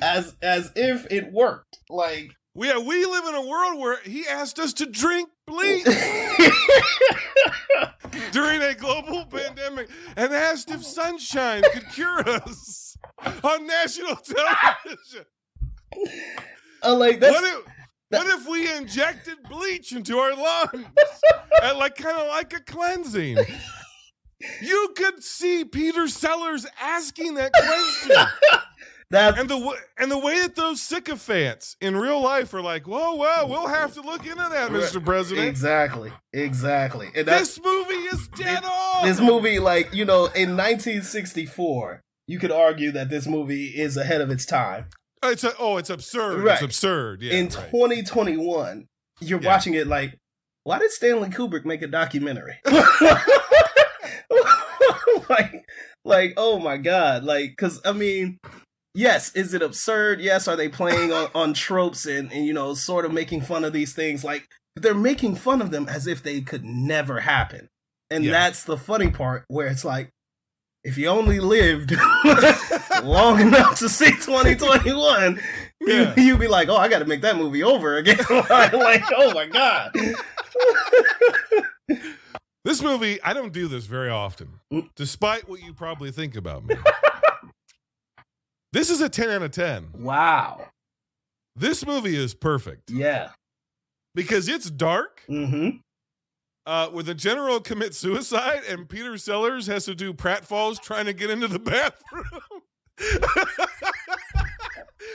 As if it worked. Like, we live in a world where he asked us to drink bleach during a global pandemic and asked if sunshine could cure us on national television. Like what if we injected bleach into our lungs and kind of like a cleansing? You could see Peter Sellers asking that question. And the way that those sycophants in real life are like, whoa, we'll have to look into that, Mr. President. Exactly. And this movie is dead on. This movie, like, you know, in 1964, you could argue that this movie is ahead of its time. It's absurd. Right. It's absurd. Yeah, in 2021, you're watching it like, why did Stanley Kubrick make a documentary? like, oh my God. Like, because, I mean, yes, is it absurd? Yes, are they playing on tropes and, you know, sort of making fun of these things? Like, they're making fun of them as if they could never happen. And that's the funny part, where it's like, if you only lived long enough to see 2021, you'd be like, oh, I got to make that movie over again. Like, oh my God. This movie, I don't do this very often, despite what you probably think about me. This is a 10 out of 10. Wow. This movie is perfect. Yeah. Because it's dark. Mm-hmm. Where the general commits suicide and Peter Sellers has to do pratfalls trying to get into the bathroom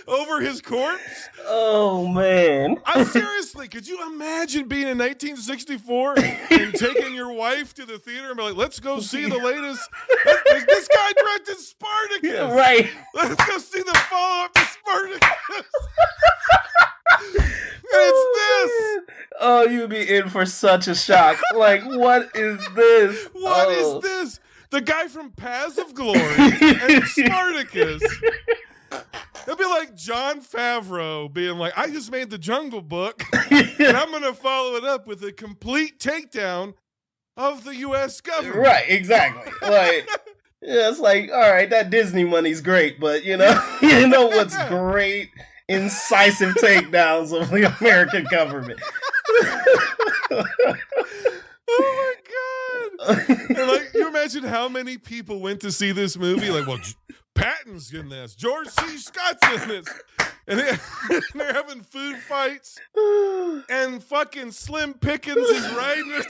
over his corpse. Oh, man. Seriously, could you imagine being in 1964 and taking your wife to the theater and be like, let's go see the latest. This guy directed Spartacus. Yeah, right. Let's go see the follow-up to Spartacus. It's this. Oh, you'd be in for such a shock. Like, what is this? What is this? The guy from Paths of Glory and Spartacus. It'd be like Jon Favreau being like, I just made the Jungle Book, and I'm going to follow it up with a complete takedown of the U.S. government. Right, exactly. Like, yeah, it's like, all right, that Disney money's great, but, you know what's great? Incisive takedowns of the American government. Oh my God. And like, you imagine how many people went to see this movie? Like, well, Patton's in this, George C. Scott's in this, and they're having food fights, and fucking Slim Pickens is riding their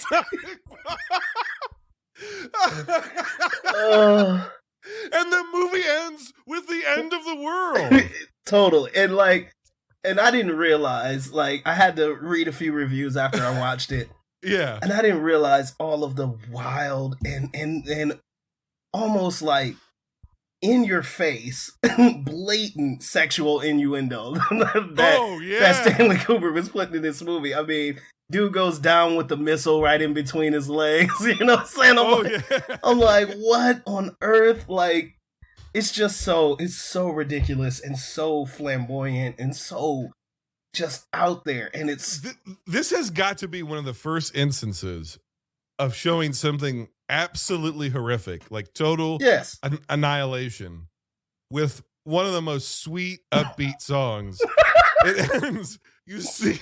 and the movie ends with the end of the world. Totally. And I didn't realize, like, I had to read a few reviews after I watched it. Yeah. And I didn't realize all of the wild and almost like in your face, blatant sexual innuendo that Stanley Kubrick was putting in this movie. I mean, dude goes down with the missile right in between his legs. You know what I'm saying? I'm like, what on earth? Like, it's so ridiculous and so flamboyant and so just out there, and it's this has got to be one of the first instances of showing something absolutely horrific, like total annihilation, with one of the most sweet, upbeat songs. It ends, you see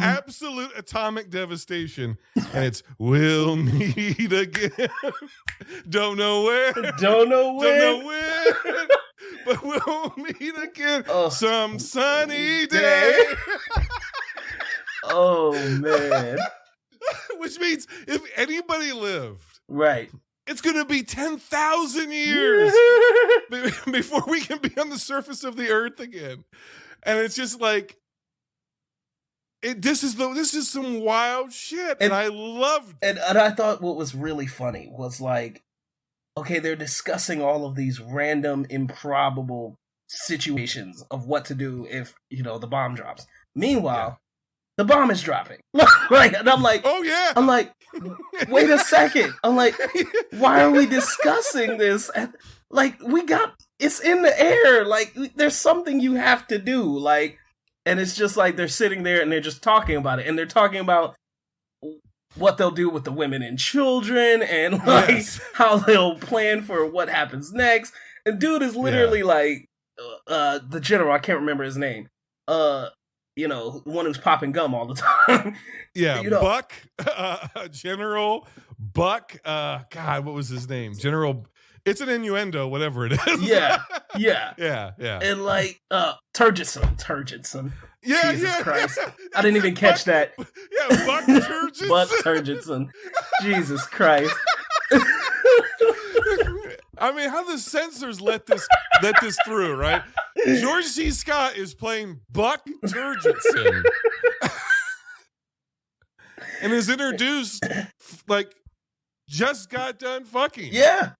absolute atomic devastation, and it's "We'll meet again." Don't know where, don't know when, but we'll meet again some sunny day. Oh man. Which means if anybody lived, right, it's going to be 10,000 years before we can be on the surface of the earth again. And it's just like, this is some wild shit, and I loved it. And I thought what was really funny was like, okay, they're discussing all of these random, improbable situations of what to do if, the bomb drops. Meanwhile, the bomb is dropping. And I'm like, oh yeah. I'm like, wait a second. I'm like, why are we discussing this? Like, it's in the air. Like, there's something you have to do. Like, and it's just like they're sitting there and they're just talking about it. And they're talking about what they'll do with the women and children and like how they'll plan for what happens next. And dude is literally like, the general, I can't remember his name. One who's popping gum all the time. Yeah, Buck, General Buck. God, what was his name? General. It's an innuendo, whatever it is. Yeah. And like, Turgidson. Yeah, Jesus Christ. Yeah. I didn't even catch that. Yeah, Buck Turgidson. Buck Turgidson. Jesus Christ. I mean, how the censors let this through, right? George C. Scott is playing Buck Turgidson. And is introduced like just got done fucking. Yeah,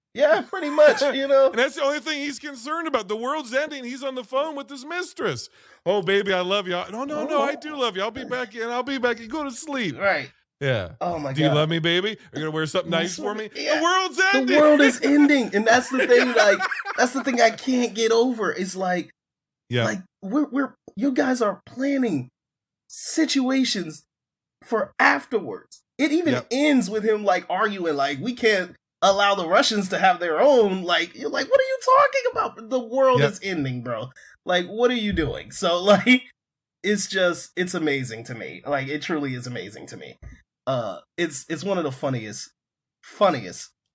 pretty much, And that's the only thing he's concerned about. The world's ending. He's on the phone with his mistress. Oh, baby, I love you. No, I do love you. I'll be back in. Go to sleep. Right. Yeah. Oh my God. Do you love me, baby? Are you gonna wear something nice for me? Yeah. The world's ending. The world is ending, and that's the thing. Like, that's the thing I can't get over. It's like, like you guys are planning situations for afterwards. It even ends with him like arguing, like we can't allow the Russians to have their own. Like, you're like, what are you talking about? The world is ending, bro. Like, what are you doing? So like, it's amazing to me. Like, it truly is amazing to me. It's one of the funniest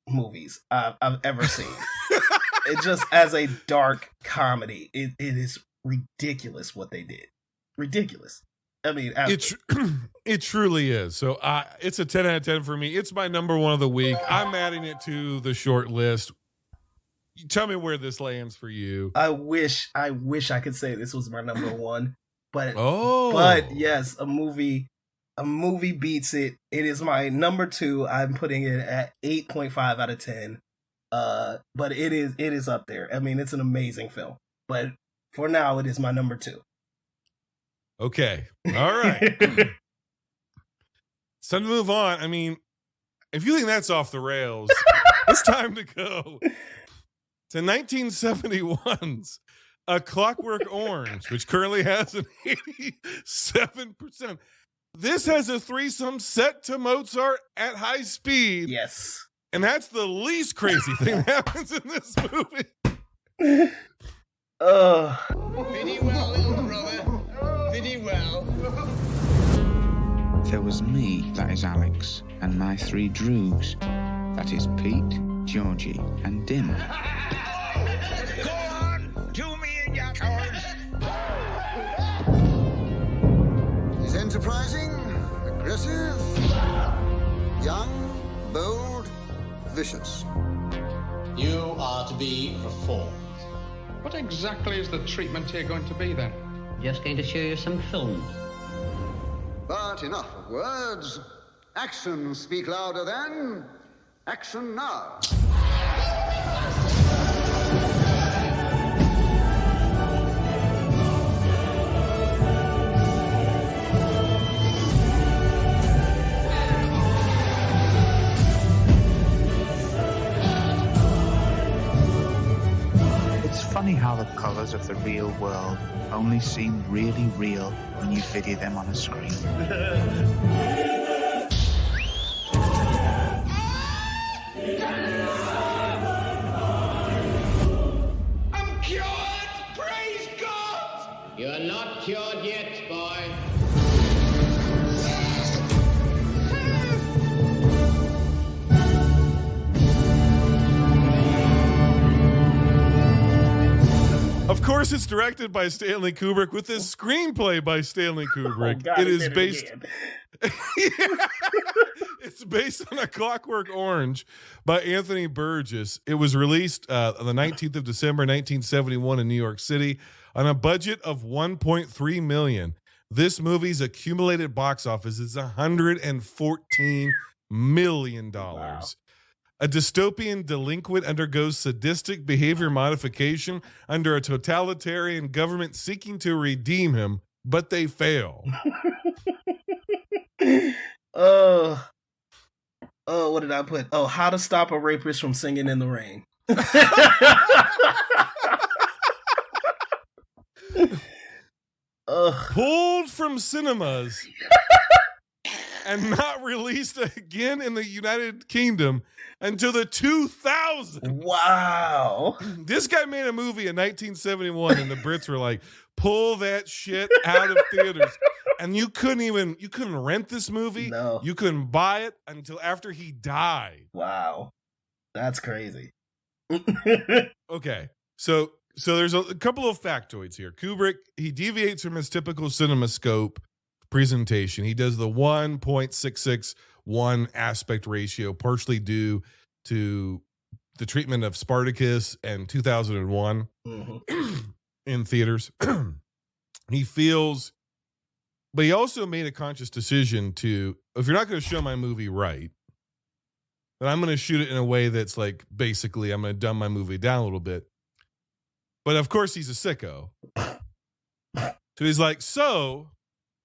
movies I've ever seen. It just, as a dark comedy, it is ridiculous what they did. Ridiculous. I mean, it truly is. So it's a 10 out of 10 for me. It's my number one of the week. I'm adding it to the short list. Tell me where this lands for you. I wish I could say this was my number one, but yes, a movie beats it. It is my number two. I'm putting it at 8.5 out of 10. But it is up there. I mean, it's an amazing film. But for now, it is my number two. Okay. All right. It's time to move on. I mean, if you think that's off the rails, it's time to go to 1971's A Clockwork Orange, which currently has an 87%. This has a threesome set to Mozart at high speed. Yes. And that's the least crazy thing that happens in this movie. Pretty well, little brother. Pretty well. There was me, that is Alex, and my three droogs. That is Pete, Georgie, and Dim. Go on, do me in your course. He's enterprising, aggressive, young, bold, vicious. You are to be reformed. What exactly is the treatment here going to be, then? Just going to show you some films. But enough of words. Actions speak louder than action now. It's funny how the colors of the real world only seem really real when you video them on a screen. I'm cured! Praise God! You're not cured yet, boy. Of course, it's directed by Stanley Kubrick with this screenplay by Stanley Kubrick. Oh, God, it is did based. again. It's based on A Clockwork Orange by Anthony Burgess. It was released on the 19th of December, 1971 in New York City on a budget of $1.3 million. This movie's accumulated box office is $114 million. Wow. A dystopian delinquent undergoes sadistic behavior modification under a totalitarian government seeking to redeem him, but they fail. What did I put? Oh, How to Stop a Rapist from Singing in the Rain. Pulled from cinemas and not released again in the United Kingdom until the 2000s. Wow. This guy made a movie in 1971 and the Brits were like, pull that shit out of theaters. And you couldn't rent this movie. No. You couldn't buy it until after he died. Wow. That's crazy. Okay. So there's a couple of factoids here. Kubrick, he deviates from his typical CinemaScope presentation. He does the 1.661 aspect ratio, partially due to the treatment of Spartacus and 2001 in theaters. He feels, but he also made a conscious decision to, if you're not going to show my movie right, then I'm going to shoot it in a way that's like, basically, I'm going to dumb my movie down a little bit. But of course, he's a sicko. So he's like,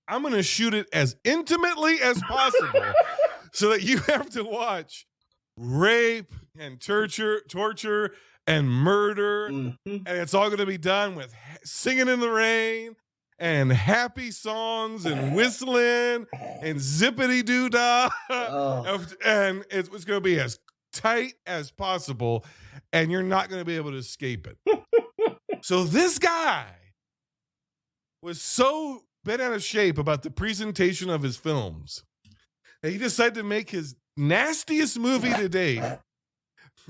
I'm going to shoot it as intimately as possible so that you have to watch rape and torture and murder. And it's all going to be done with singing in the rain and happy songs and whistling and zippity-doo-dah. And it's going to be as tight as possible, and you're not going to be able to escape it. So this guy was so bent out of shape about the presentation of his films that he decided to make his nastiest movie to date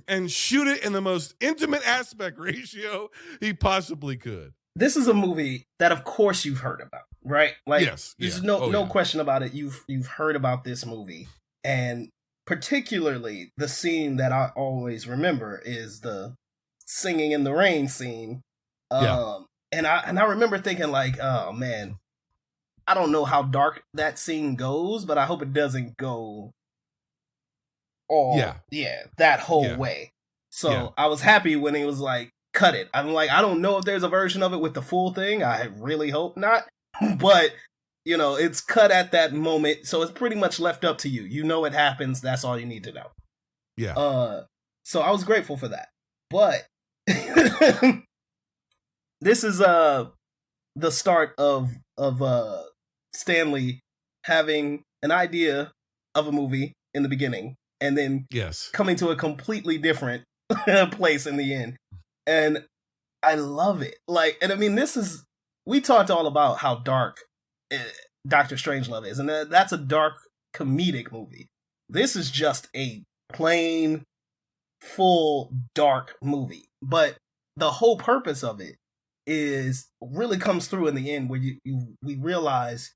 and shoot it in the most intimate aspect ratio he possibly could. This is a movie that, of course, you've heard about, right? Like, yes, there's no question about it. You've heard about this movie, and particularly the scene that I always remember is the singing in the rain scene. And I remember thinking, like, oh man, I don't know how dark that scene goes, but I hope it doesn't go that whole way. So I was happy when he was like, cut it. I'm like, I don't know if there's a version of it with the full thing. I really hope not. But, it's cut at that moment. So it's pretty much left up to you. You know it happens. That's all you need to know. Yeah. So I was grateful for that. But this is the start of Stanley having an idea of a movie in the beginning and then coming to a completely different place in the end. And I love it. Like, and I mean, we talked all about how dark Dr. Strangelove is, and that's a dark comedic movie. This is just a plain, full, dark movie. But the whole purpose of it really comes through in the end, where we realize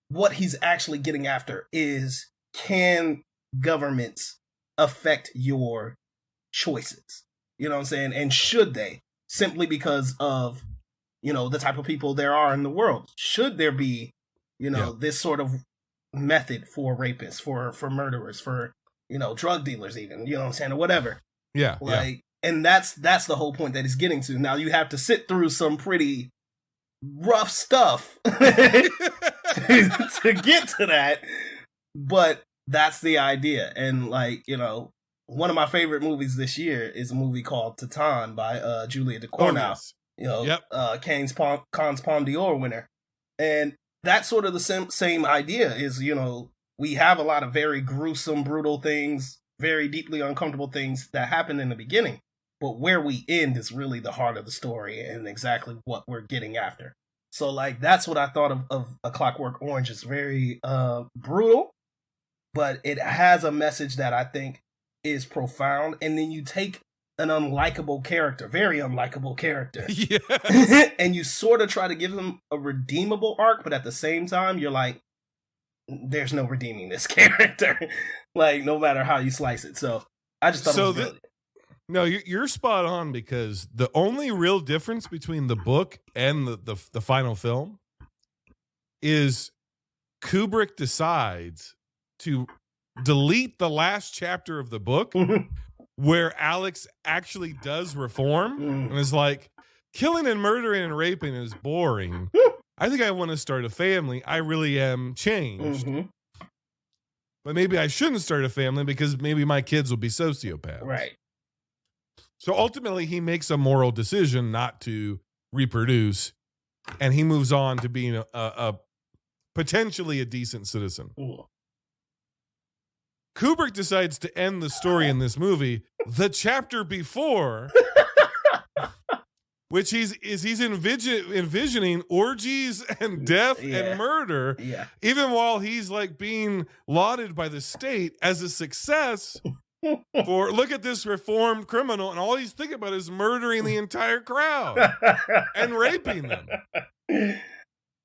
what he's actually getting after is, can governments affect your choices? You know what I'm saying? And should they? Simply because of, the type of people there are in the world. Should there be, this sort of method for rapists, for murderers, for, drug dealers even, you know what I'm saying, or whatever. Yeah. And that's the whole point that he's getting to. Now you have to sit through some pretty rough stuff to get to that, but that's the idea. And one of my favorite movies this year is a movie called Titan by Julia Ducournau. Cannes Palme d'Or winner. And that's sort of the same idea is, we have a lot of very gruesome, brutal things, very deeply uncomfortable things that happen in the beginning. But where we end is really the heart of the story and exactly what we're getting after. So, like, that's what I thought of A Clockwork Orange. It's very brutal, but it has a message that I think is profound. And then you take an unlikable character, very unlikable character, and you sort of try to give them a redeemable arc, but at the same time, you're like, there's no redeeming this character, like, no matter how you slice it. So I just thought it was brilliant. No, you're spot on, because the only real difference between the book and the final film is Kubrick decides to delete the last chapter of the book where Alex actually does reform and is like, killing and murdering and raping is boring. I think I want to start a family. I really am changed. But maybe I shouldn't start a family because maybe my kids will be sociopaths. Right. So ultimately, he makes a moral decision not to reproduce, and he moves on to being a potentially a decent citizen. Ooh. Kubrick decides to end the story in this movie the chapter before, which he's envisioning orgies and death and murder, even while he's like being lauded by the state as a success. For look at this reformed criminal, and all he's thinking about is murdering the entire crowd and raping them.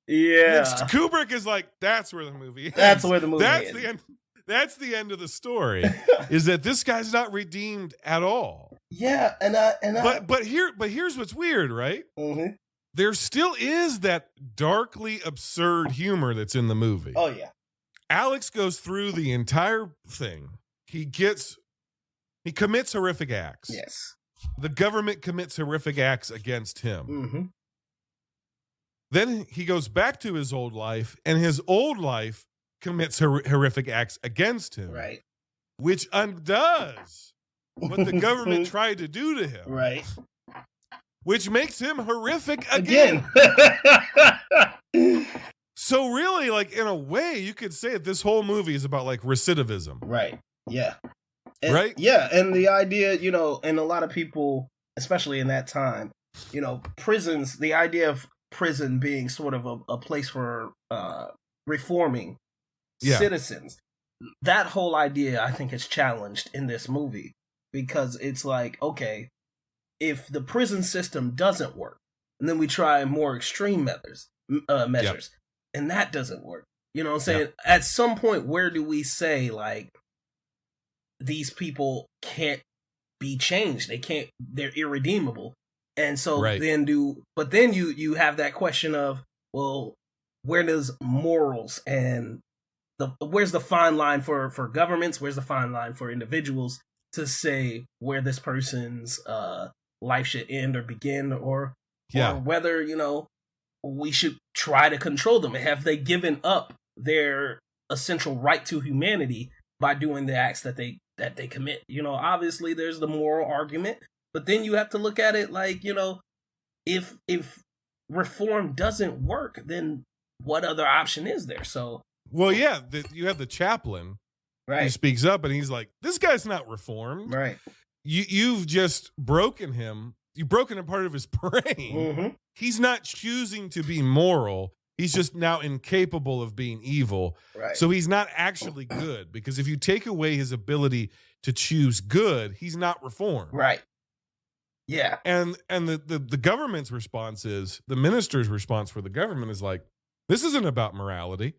Yeah, Kubrick is like, that's where the movie ends. That's where the movie ends. The end. That's the end of the story. Is that this guy's not redeemed at all? Yeah, but here's what's weird, right? Mm-hmm. There still is that darkly absurd humor that's in the movie. Oh yeah, Alex goes through the entire thing. He commits horrific acts. Yes. The government commits horrific acts against him. Mm-hmm. Then he goes back to his old life, and his old life commits horrific acts against him. Right. Which undoes what the government tried to do to him. Right. Which makes him horrific again. So really, like, in a way, you could say that this whole movie is about, like, recidivism. Right. Yeah. Right? Yeah, and the idea, and a lot of people, especially in that time, prisons, the idea of prison being sort of a place for reforming citizens, that whole idea, I think, is challenged in this movie, because it's like, okay, if the prison system doesn't work, and then we try more extreme measures, and that doesn't work, you know what I'm saying? At some point, where do we say, like, these people can't be changed. They're irredeemable. And so then you have that question of, well, where does morals and where's the fine line for governments? Where's the fine line for individuals to say where this person's life should end or begin, or whether, we should try to control them? Have they given up their essential right to humanity by doing the acts that they commit? Obviously there's the moral argument, but then you have to look at it like, if reform doesn't work, then what other option is there? So, well, yeah, you have the chaplain, right? Who speaks up, and he's like, "This guy's not reformed, right? You've just broken him. You've broken a part of his brain. Mm-hmm. He's not choosing to be moral. He's just now incapable of being evil. Right. So he's not actually good, because if you take away his ability to choose good, he's not reformed. Right. Yeah. And the government's response is, the minister's response for the government is like, this isn't about morality.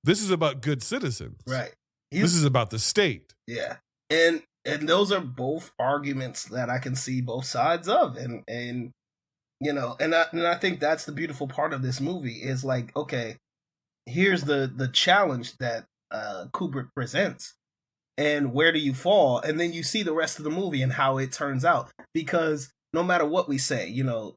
This is about good citizens. Right. This is about the state. Yeah. And those are both arguments that I can see both sides of. And I think that's the beautiful part of this movie is like, okay, here's the challenge that Kubrick presents, and where do you fall? And then you see the rest of the movie and how it turns out, because no matter what we say,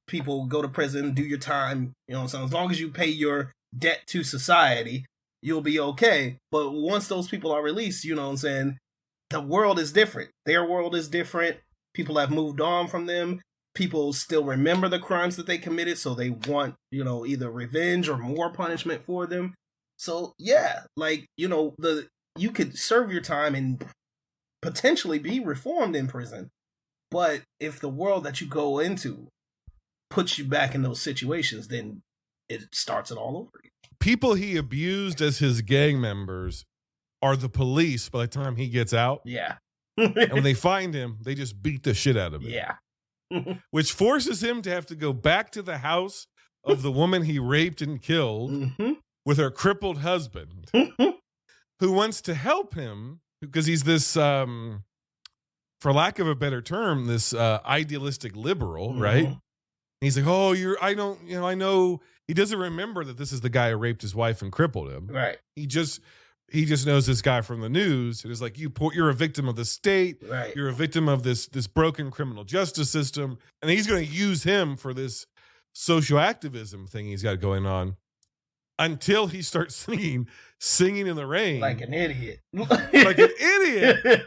people go to prison, do your time, so as long as you pay your debt to society, you'll be okay. But once those people are released, the world is different. Their world is different. People have moved on from them. people still remember the crimes that they committed, so they want, either revenge or more punishment for them. So yeah, like, you could serve your time and potentially be reformed in prison, but if the world that you go into puts you back in those situations, then it starts it all over again. People he abused as his gang members are the police by the time he gets out. Yeah. And when they find him, they just beat the shit out of him. Yeah. Which forces him to have to go back to the house of the woman he raped and killed with her crippled husband, who wants to help him because he's this, for lack of a better term, this idealistic liberal, right? And he's like, oh, I know. He doesn't remember that this is the guy who raped his wife and crippled him. Right. He just knows this guy from the news. It is like, you're a victim of the state. Right. You're a victim of this broken criminal justice system. And he's going to use him for this social activism thing he's got going on until he starts singing in the rain. Like an idiot. Like an idiot.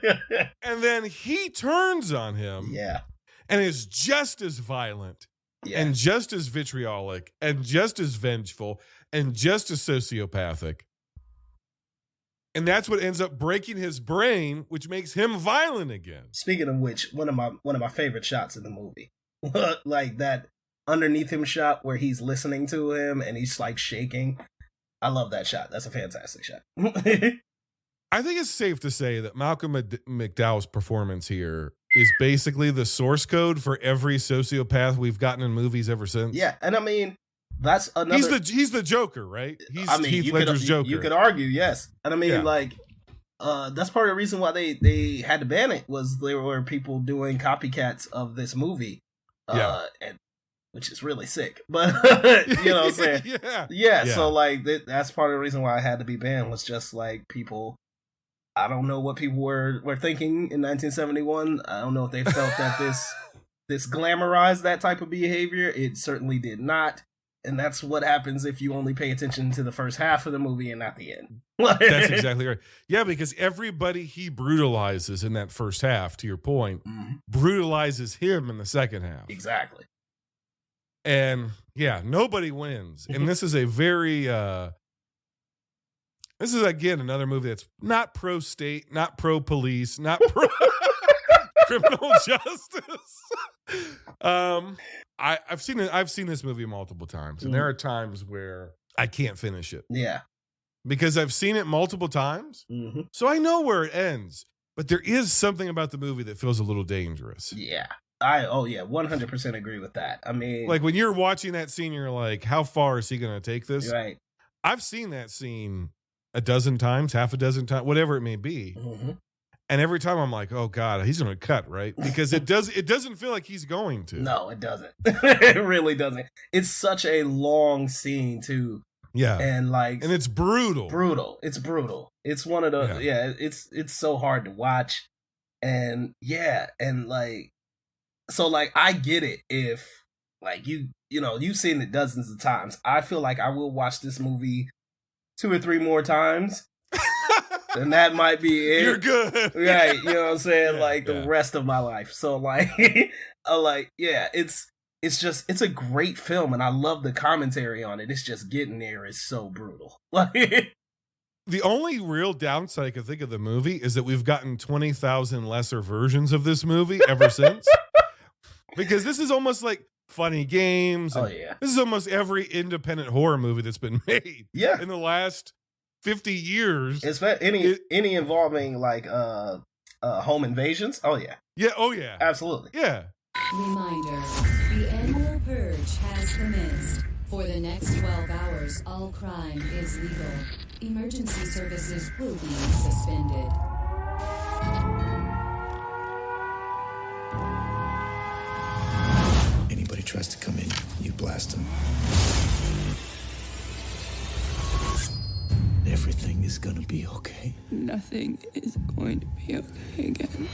And then he turns on him. Yeah. And is just as violent. Yeah. And just as vitriolic. And just as vengeful. And just as sociopathic. And that's what ends up breaking his brain, which makes him violent again. Speaking of which, one of my favorite shots in the movie, like that underneath him shot where he's listening to him and he's like shaking. I love that shot. That's a fantastic shot. I think it's safe to say that Malcolm McDowell's performance here is basically the source code for every sociopath we've gotten in movies ever since. Yeah, and I mean, that's another. He's the Joker, right? He's Heath Ledger's Joker. You could argue, yes, and I mean, that's part of the reason why they had to ban it was there were people doing copycats of this movie, and which is really sick. But you know what I'm saying? Yeah. So like that's part of the reason why it had to be banned was just like people. I don't know what people were thinking in 1971. I don't know if they felt that this glamorized that type of behavior. It certainly did not. And that's what happens if you only pay attention to the first half of the movie and not the end. That's exactly right. Yeah, because everybody he brutalizes in that first half, to your point, brutalizes him in the second half. Exactly. And yeah, nobody wins. And this is a very, this is again another movie that's not pro-state, not pro-police, not pro criminal justice. I've seen this movie multiple times, and there are times where I can't finish it. Yeah. Because I've seen it multiple times, so I know where it ends. But there is something about the movie that feels a little dangerous. Yeah. 100% agree with that. I mean, like when you're watching that scene, you're like, how far is he going to take this? Right. I've seen that scene a dozen times, half a dozen times, whatever it may be. And every time I'm like, oh God, he's going to cut, right? Because it doesn't feel like he's going to. No, it doesn't. It really doesn't. It's such a long scene too. Yeah. And it's brutal. It's brutal. It's one of the, it's so hard to watch. And so I get it if you've seen it dozens of times. I feel like I will watch this movie 2 or 3 more times. And that might be it. You're good. Right. You know what I'm saying? The rest of my life. So it's a great film and I love the commentary on it. It's just getting there is so brutal. The only real downside I can think of the movie is that we've gotten 20,000 lesser versions of this movie ever since. Because this is almost like Funny Games. Oh yeah. This is almost every independent horror movie that's been made. Yeah. In the last 50 years. Any involving home invasions. Oh yeah. Yeah. Oh yeah. Absolutely. Yeah. Reminder, the annual purge has commenced. For the next 12 hours, all crime is legal. Emergency services will be suspended. Anybody tries to come in, you blast them. Everything is gonna be okay. Nothing is going to be okay again.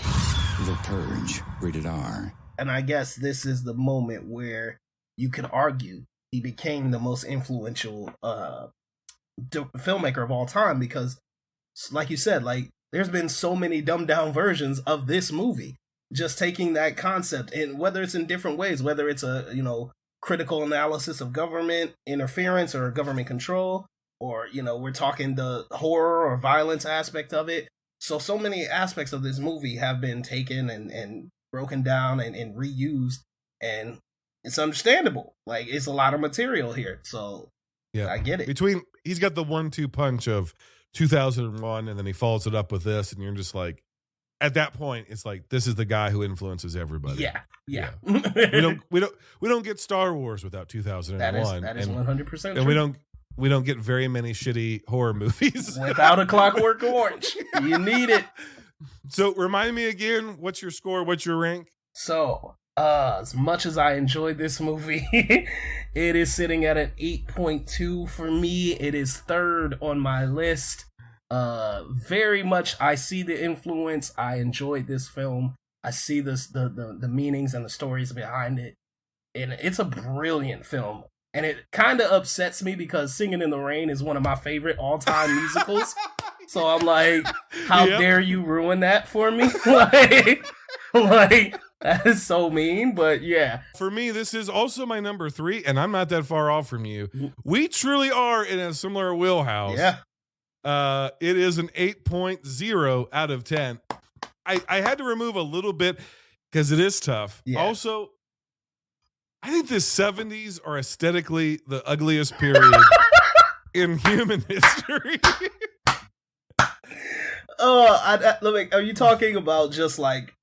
The Purge, rated R. And I guess this is the moment where you could argue he became the most influential filmmaker of all time because, like you said, there's been so many dumbed down versions of this movie just taking that concept, and whether it's in different ways, whether it's a, critical analysis of government interference or government control, or, we're talking the horror or violence aspect of it. So many aspects of this movie have been taken and broken down and reused, and it's understandable. Like, it's a lot of material here, so yeah, I get it. He's got the 1-2 punch of 2001, and then he follows it up with this, and you're just like, at that point, it's like, this is the guy who influences everybody. Yeah. we don't get Star Wars without 2001. That is 100% and true. we don't get very many shitty horror movies without a Clockwork Orange. You need it. So remind me again, what's your score? What's your rank? So, as much as I enjoyed this movie, it is sitting at an 8.2 for me. It is third on my list. Very much, I see the influence. I enjoyed this film. I see the meanings and the stories behind it. And it's a brilliant film. And it kind of upsets me because Singing in the Rain is one of my favorite all-time musicals. So I'm like, how dare you ruin that for me? like, that is so mean, but yeah. For me, this is also my number 3, and I'm not that far off from you. We truly are in a similar wheelhouse. Yeah. It is an 8.0 out of 10. I had to remove a little bit because it is tough. Yeah. Also, I think the 70s are aesthetically the ugliest period in human history. Are you talking about just like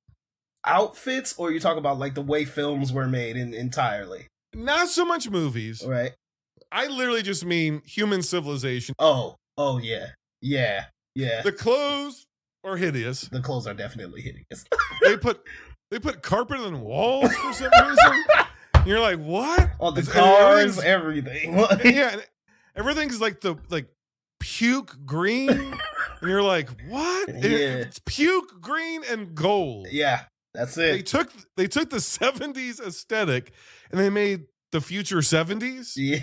outfits, or are you talking about like the way films were made entirely? Not so much movies. Right. I literally just mean human civilization. Oh yeah. The clothes are hideous. The clothes are definitely hideous. They put carpet on walls for some reason. You're like, what? On the cars, everything. Yeah, and everything's like puke green. And you're like, what? Yeah. It's puke green and gold. Yeah, that's it. They took the 70s aesthetic and they made the future 70s. Yeah.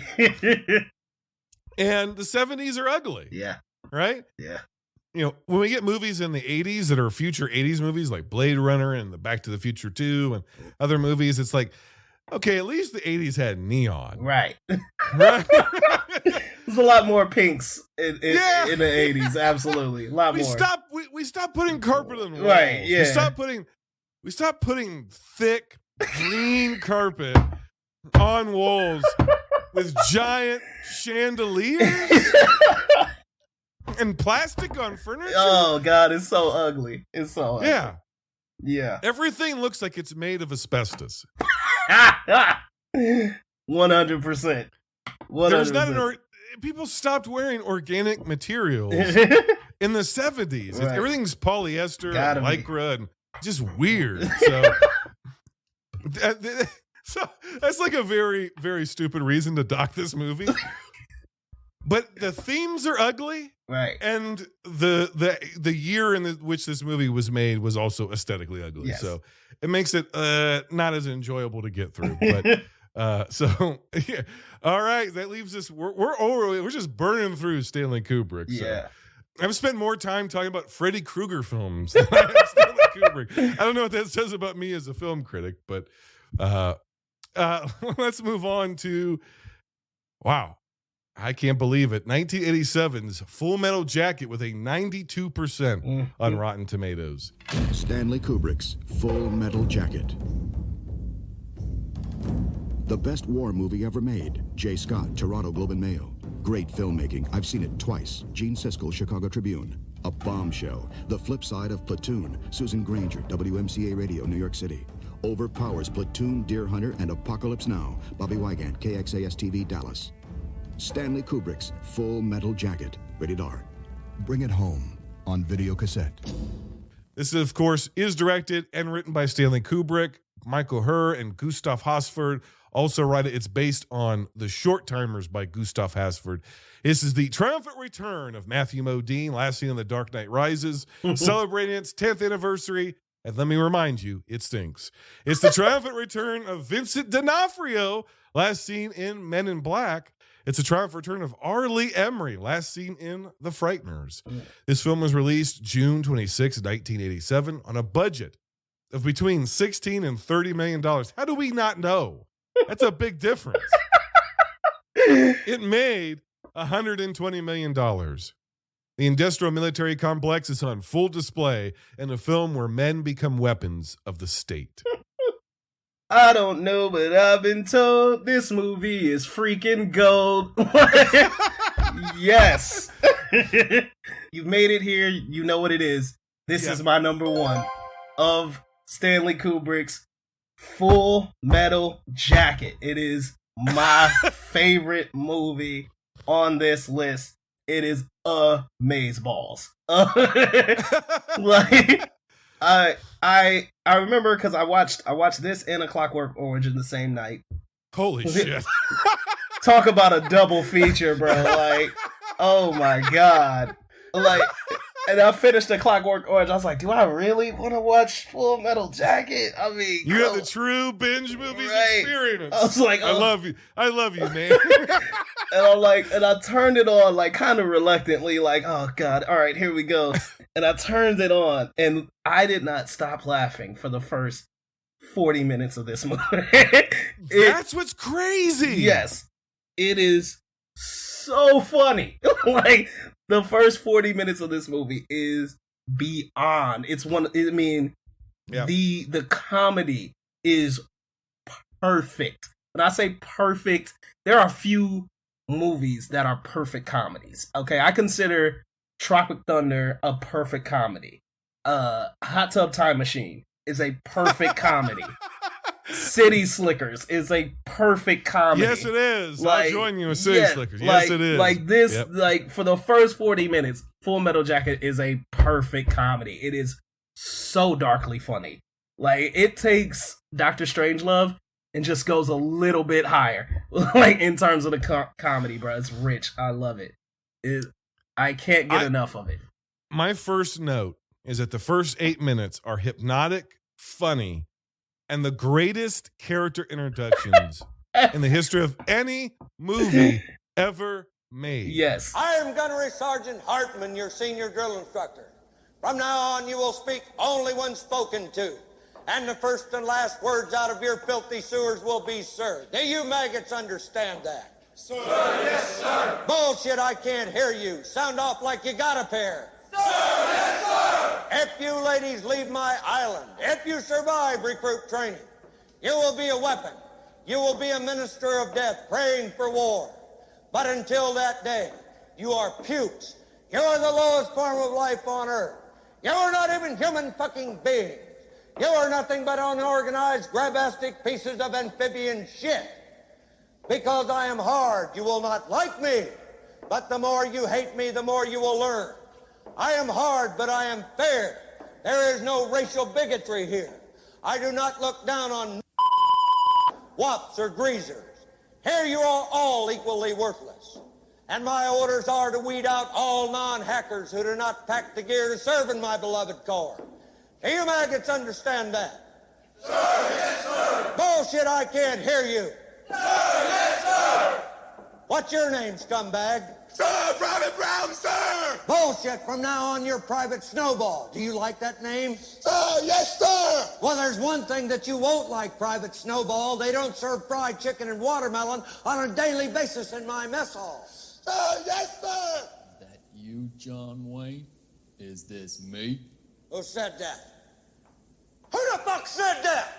And the 70s are ugly. Yeah. Right? Yeah. When we get movies in the 80s that are future 80s movies like Blade Runner and the Back to the Future 2 and other movies, it's like, okay, at least the 80s had neon. Right. There's a lot more pinks in the 80s. Absolutely. A lot more. We stopped putting carpet on walls. Right, yeah. We stopped putting thick green carpet on walls with giant chandeliers and plastic on furniture. Oh God, it's so ugly. It's so ugly. Yeah. Everything looks like it's made of asbestos. 100%. 100%. There's not people stopped wearing organic materials in the 70s. Right. Everything's polyester, and lycra, and just weird. So that's like a very, very stupid reason to dock this movie. But the themes are ugly, right? And the year in which this movie was made was also aesthetically ugly. Yes. So it makes it not as enjoyable to get through. But yeah. All right, that leaves us. We're just burning through Stanley Kubrick. So. Yeah. I've spent more time talking about Freddy Krueger films than I have Stanley Kubrick. I don't know what that says about me as a film critic, but let's move on to, wow, I can't believe it, 1987's Full Metal Jacket with a 92% on Rotten Tomatoes. Stanley Kubrick's Full Metal Jacket. The best war movie ever made. J. Scott, Toronto Globe and Mail. Great filmmaking. I've seen it twice. Gene Siskel, Chicago Tribune. A bombshell. The flip side of Platoon. Susan Granger, WMCA Radio, New York City. Overpowers Platoon, Deer Hunter, and Apocalypse Now. Bobby Wygant, KXAS-TV, Dallas. Stanley Kubrick's Full Metal Jacket. Rated R. Bring it home on video cassette. This, of course, is directed and written by Stanley Kubrick. Michael Herr and Gustav Hasford also write it. It's based on The Short Timers by Gustav Hasford. This is the triumphant return of Matthew Modine, last seen in The Dark Knight Rises, celebrating its 10th anniversary. And let me remind you, it stinks. It's the triumphant return of Vincent D'Onofrio, last seen in Men in Black. It's a triumphant return of R. Lee Emery, last seen in The Frighteners. This film was released June 26, 1987, on a budget of between $16 and $30 million. How do we not know? That's a big difference. It made $120 million. The industrial military complex is on full display in a film where men become weapons of the state. I don't know, but I've been told this movie is freaking gold. Yes. You've made it here. You know what it is. This is my number one of Stanley Kubrick's Full Metal Jacket. It is my favorite movie on this list. It is amazeballs. Like, I remember because I watched this and A Clockwork Orange in the same night. Holy shit! Talk about a double feature, bro! Like, oh my god! Like, and I finished A Clockwork Orange. I was like, do I really want to watch Full Metal Jacket? I mean, you have the true binge movies experience. I was like, I love you, man. And I'm like, and I turned it on, like, kind of reluctantly, like, oh god, all right, here we go. And I turned it on, and I did not stop laughing for the first 40 minutes of this movie. That's what's crazy. Yes, it is so funny. Like, the first 40 minutes of this movie is beyond. It's one. I mean, the comedy is perfect. When I say perfect, there are a few movies that are perfect comedies. Okay, I consider Tropic Thunder a perfect comedy. Hot Tub Time Machine is a perfect comedy. City Slickers is a perfect comedy. Yes, it is. Like, I'll join you with City Slickers. Yes, like, it is. Like this, like for the first 40 minutes, Full Metal Jacket is a perfect comedy. It is so darkly funny. Like, it takes Dr. Strangelove and just goes a little bit higher. Like, in terms of the comedy, bro. It's rich. I love it. I can't get enough of it. My first note is that the first 8 minutes are hypnotic, funny, and the greatest character introductions in the history of any movie ever made. Yes. I am Gunnery Sergeant Hartman, your senior drill instructor. From now on, you will speak only when spoken to. And the first and last words out of your filthy sewers will be, sir. Do you maggots understand that? Sir, yes, sir. Bullshit, I can't hear you. Sound off like you got a pair. Sir, yes, sir. If you ladies leave my island, if you survive recruit training, you will be a weapon. You will be a minister of death praying for war. But until that day, you are pukes. You are the lowest form of life on earth. You are not even human fucking beings. You are nothing but unorganized, grabastic pieces of amphibian shit. Because I am hard, you will not like me. But the more you hate me, the more you will learn. I am hard, but I am fair. There is no racial bigotry here. I do not look down on wops or greasers. Here you are all equally worthless. And my orders are to weed out all non-hackers who do not pack the gear to serve in my beloved corps. Do you maggots understand that? Sir, yes, sir. Bullshit, I can't hear you. Sir, yes, sir. What's your name, scumbag? Sir, Private Brown, sir. Bullshit, from now on you're Private Snowball. Do you like that name? Sir, yes, sir. Well, there's one thing that you won't like, Private Snowball. They don't serve fried chicken and watermelon on a daily basis in my mess hall. Sir, yes, sir. Is that you, John Wayne? Is this me? Who said that? Who the fuck said that?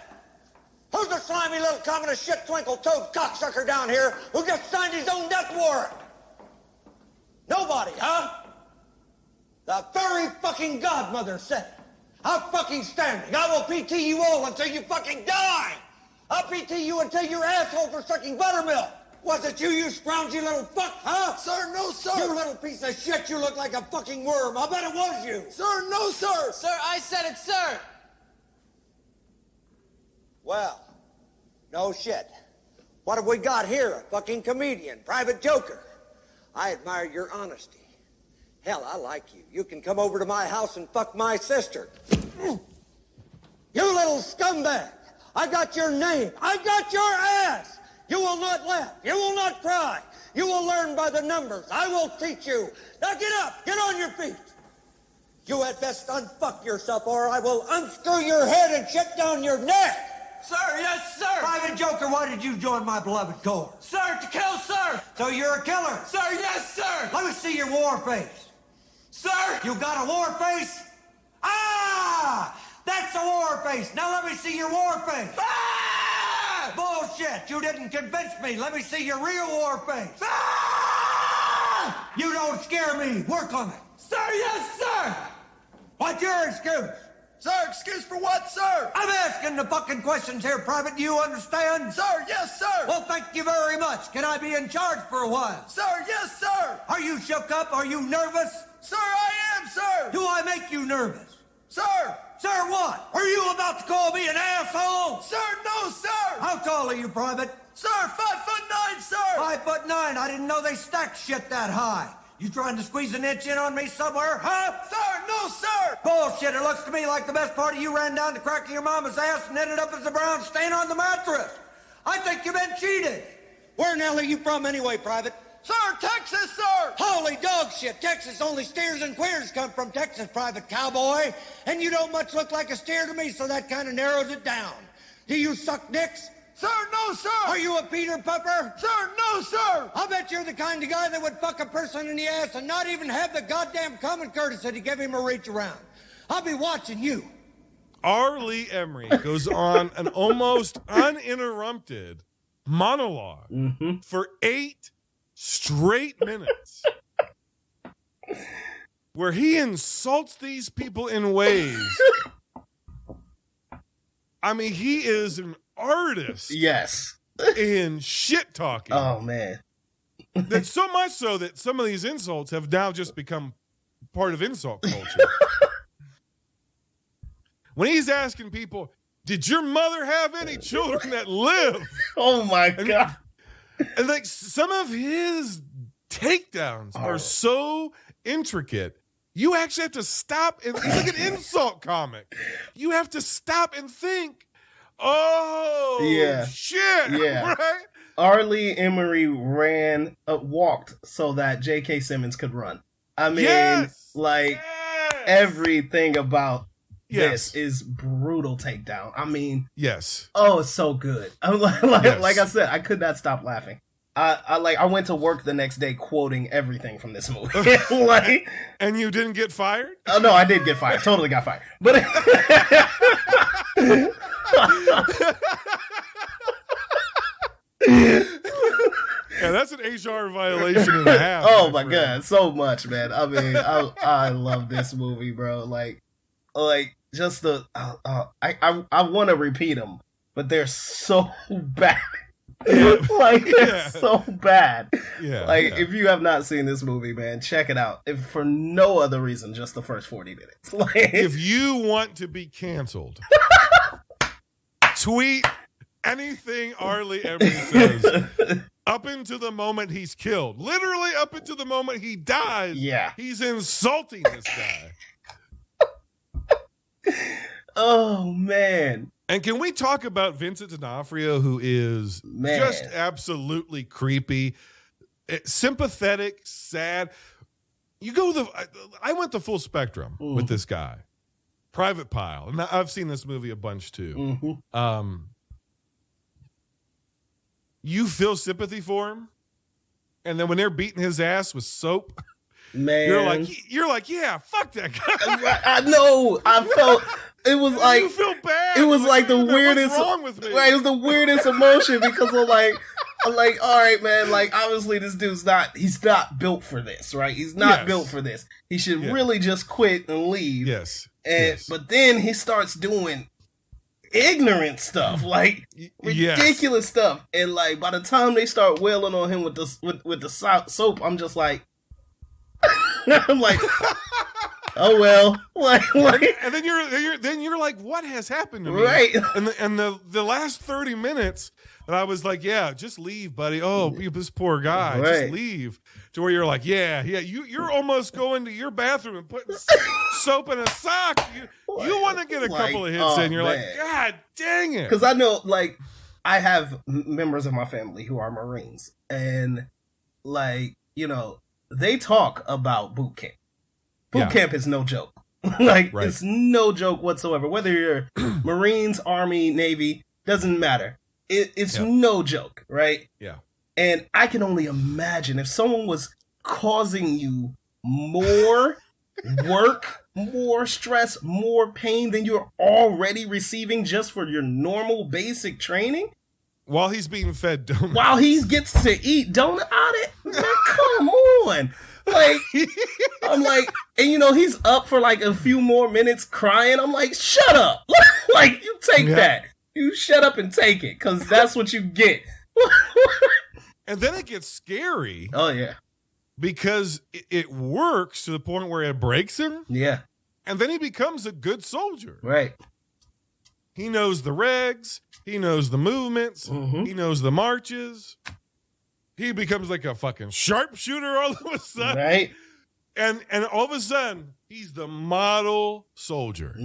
Who's the slimy little communist shit twinkle-toed cocksucker down here who just signed his own death warrant? Nobody, huh? The very fucking godmother said it. I'm fucking standing. I will PT you all until you fucking die. I'll PT you until your assholes are sucking buttermilk. Was it you scroungy little fuck, huh? Sir, no, sir. You little piece of shit, you look like a fucking worm. I bet it was you. Sir, no, sir. Sir, I said it, sir. Well, no shit. What have we got here? A fucking comedian, private joker. I admire your honesty. Hell, I like you. You can come over to my house and fuck my sister. You little scumbag. I got your name. I got your ass. You will not laugh. You will not cry. You will learn by the numbers. I will teach you. Now get up. Get on your feet. You had best unfuck yourself, or I will unscrew your head and shut down your neck! Sir, yes, sir! Private Joker, why did you join my beloved corps? Sir, to kill, sir! So you're a killer? Sir, yes, sir! Let me see your war face. Sir! You got a war face? Ah! That's a war face! Now let me see your war face! Ah! Bullshit! You didn't convince me! Let me see your real war face! Ah! You don't scare me! Work on it! Sir, yes, sir! What's your excuse? Sir, excuse for what, sir? I'm asking the fucking questions here, Private. Do you understand? Sir, yes, sir! Well, thank you very much. Can I be in charge for a while? Sir, yes, sir! Are you shook up? Are you nervous? Sir, I am, sir! Do I make you nervous? Sir! Sir, what? Are you about to call me an asshole? Sir, no, sir! How tall are you, Private? Sir, 5'9", sir! 5'9". I didn't know they stacked shit that high. You trying to squeeze an inch in on me somewhere, huh? Sir, no, sir! Bullshit. It looks to me like the best part of you ran down the crack of your mama's ass and ended up as a brown stain on the mattress. I think you've been cheated. Where in hell are you from anyway, Private? Sir, Texas, sir! Holy dog shit. Texas, only steers and queers come from Texas, Private Cowboy. And you don't much look like a steer to me, so that kind of narrows it down. Do you suck dicks? Sir, no, sir! Are you a Peter Pupper? Sir, no, sir! I'll bet you're the kind of guy that would fuck a person in the ass and not even have the goddamn common courtesy to give him a reach around. I'll be watching you. R. Lee Emery goes on an almost uninterrupted monologue for 8 straight minutes where he insults these people in ways. I mean, he is an artist. Yes. In shit talking. Oh, man. That's so much so that some of these insults have now just become part of insult culture. When he's asking people, did your mother have any children that live? Oh, my God. And like some of his takedowns are so intricate. You actually have to stop and he's like an insult comic. You have to stop and think, oh, yeah. Shit. Yeah. Right? R. Lee Emery walked so that J.K. Simmons could run. I mean, everything about this is brutal takedown. I mean, yes. Oh, it's so good. I'm like I said, I could not stop laughing. I went to work the next day quoting everything from this movie. And you didn't get fired? Oh no, I did get fired. Totally got fired. But yeah, that's an HR violation and a half. Oh my God, so much, man. I mean, I love this movie, bro. Like just the I want to repeat them, but they're so bad. They're so bad. Yeah. If you have not seen this movie, man, check it out. If for no other reason, just the first 40 minutes. If you want to be canceled, tweet anything R. Lee Emery says up into the moment he's killed. Literally up into the moment he dies. Yeah. He's insulting this guy. Oh, man. And can we talk about Vincent D'Onofrio, who is just absolutely creepy, sympathetic, sad. I went the full spectrum with this guy. Private Pile. And I've seen this movie a bunch too. You feel sympathy for him, and then when they're beating his ass with soap, man, you're like, yeah, fuck that guy. I know. I felt it was like you feel bad. It was like the weirdest. What's wrong with me? Right, it was the weirdest emotion because I'm like, all right, man. Like, obviously, this dude's he's not built for this, right? He's not built for this. He should really just quit and leave. Yes. But then he starts doing ignorant stuff, like ridiculous stuff, and like by the time they start wailing on him with the soap, I'm just like, I'm like, oh well, and then you're like, what has happened to me? Right. And the last 30 minutes, and I was like, yeah, just leave, buddy. Oh, this poor guy, just leave. To where you're like, yeah, you're almost going to your bathroom and putting soap in a sock. You want to get a couple of hits in. You're like, God dang it. Because I know, like, I have members of my family who are Marines. And, like, they talk about boot camp. Boot camp is no joke. Like, it's no joke whatsoever. Whether you're Marines, Army, Navy, doesn't matter. It's no joke, right? Yeah. And I can only imagine if someone was causing you more work, more stress, more pain than you're already receiving just for your normal basic training. While he's being fed donuts. While he gets to eat donut out it, man, come on. Like, I'm like, and you know, he's up for like a few more minutes crying. I'm like, shut up. Like, you take that. You shut up and take it, because that's what you get. And then it gets scary. Oh, yeah. Because it works to the point where it breaks him. Yeah. And then he becomes a good soldier. Right. He knows the regs. He knows the movements. Mm-hmm. He knows the marches. He becomes like a fucking sharpshooter all of a sudden. Right. And all of a sudden, he's the model soldier.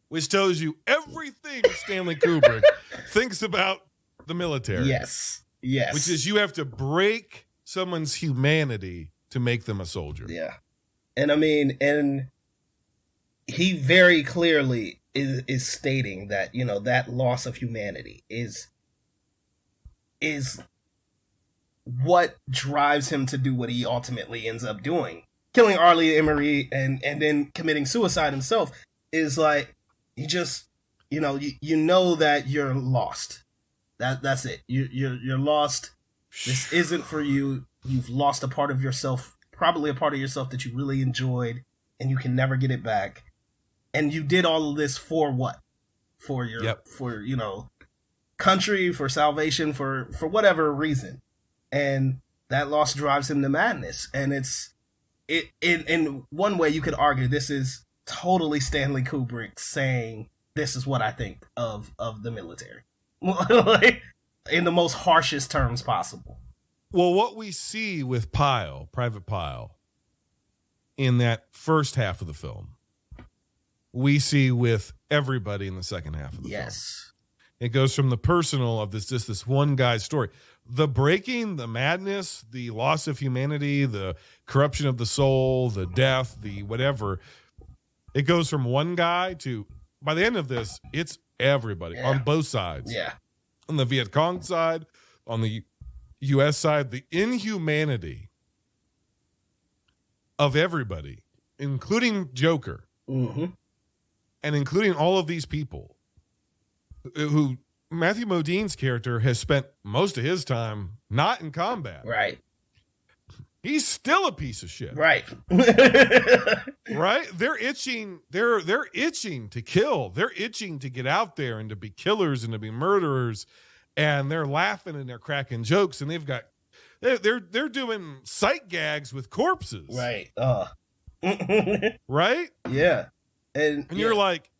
Which tells you everything Stanley Kubrick thinks about the military. Yes. Yes. Which is you have to break someone's humanity to make them a soldier. Yeah. And I mean, and he very clearly is stating that, you know, that loss of humanity is what drives him to do what he ultimately ends up doing. Killing Arlie Emery and then committing suicide himself is like, you just, you know that you're lost. That's it. You're lost. This isn't for you. You've lost a part of yourself, probably a part of yourself that you really enjoyed, and you can never get it back. And you did all of this for what? For your, for, you know, country, for salvation, for whatever reason. And that loss drives him to madness. And in one way you could argue this is totally Stanley Kubrick saying, this is what I think of the military. Like, in the most harshest terms possible. Well, what we see with Private Pyle, in that first half of the film, we see with everybody in the second half of the film. It goes from the personal of this one guy's story. The breaking, the madness, the loss of humanity, the corruption of the soul, the death, the whatever. It goes from one guy to, by the end of this, it's everybody on both sides. Yeah. On the Viet Cong side, on the U.S. side, the inhumanity of everybody, including Joker, and including all of these people who Matthew Modine's character has spent most of his time not in combat. Right. He's still a piece of shit. Right. Right? They're itching. They're itching to kill. They're itching to get out there and to be killers and to be murderers. And they're laughing and they're cracking jokes, and they're doing sight gags with corpses. Right. Right? Yeah. And you're like,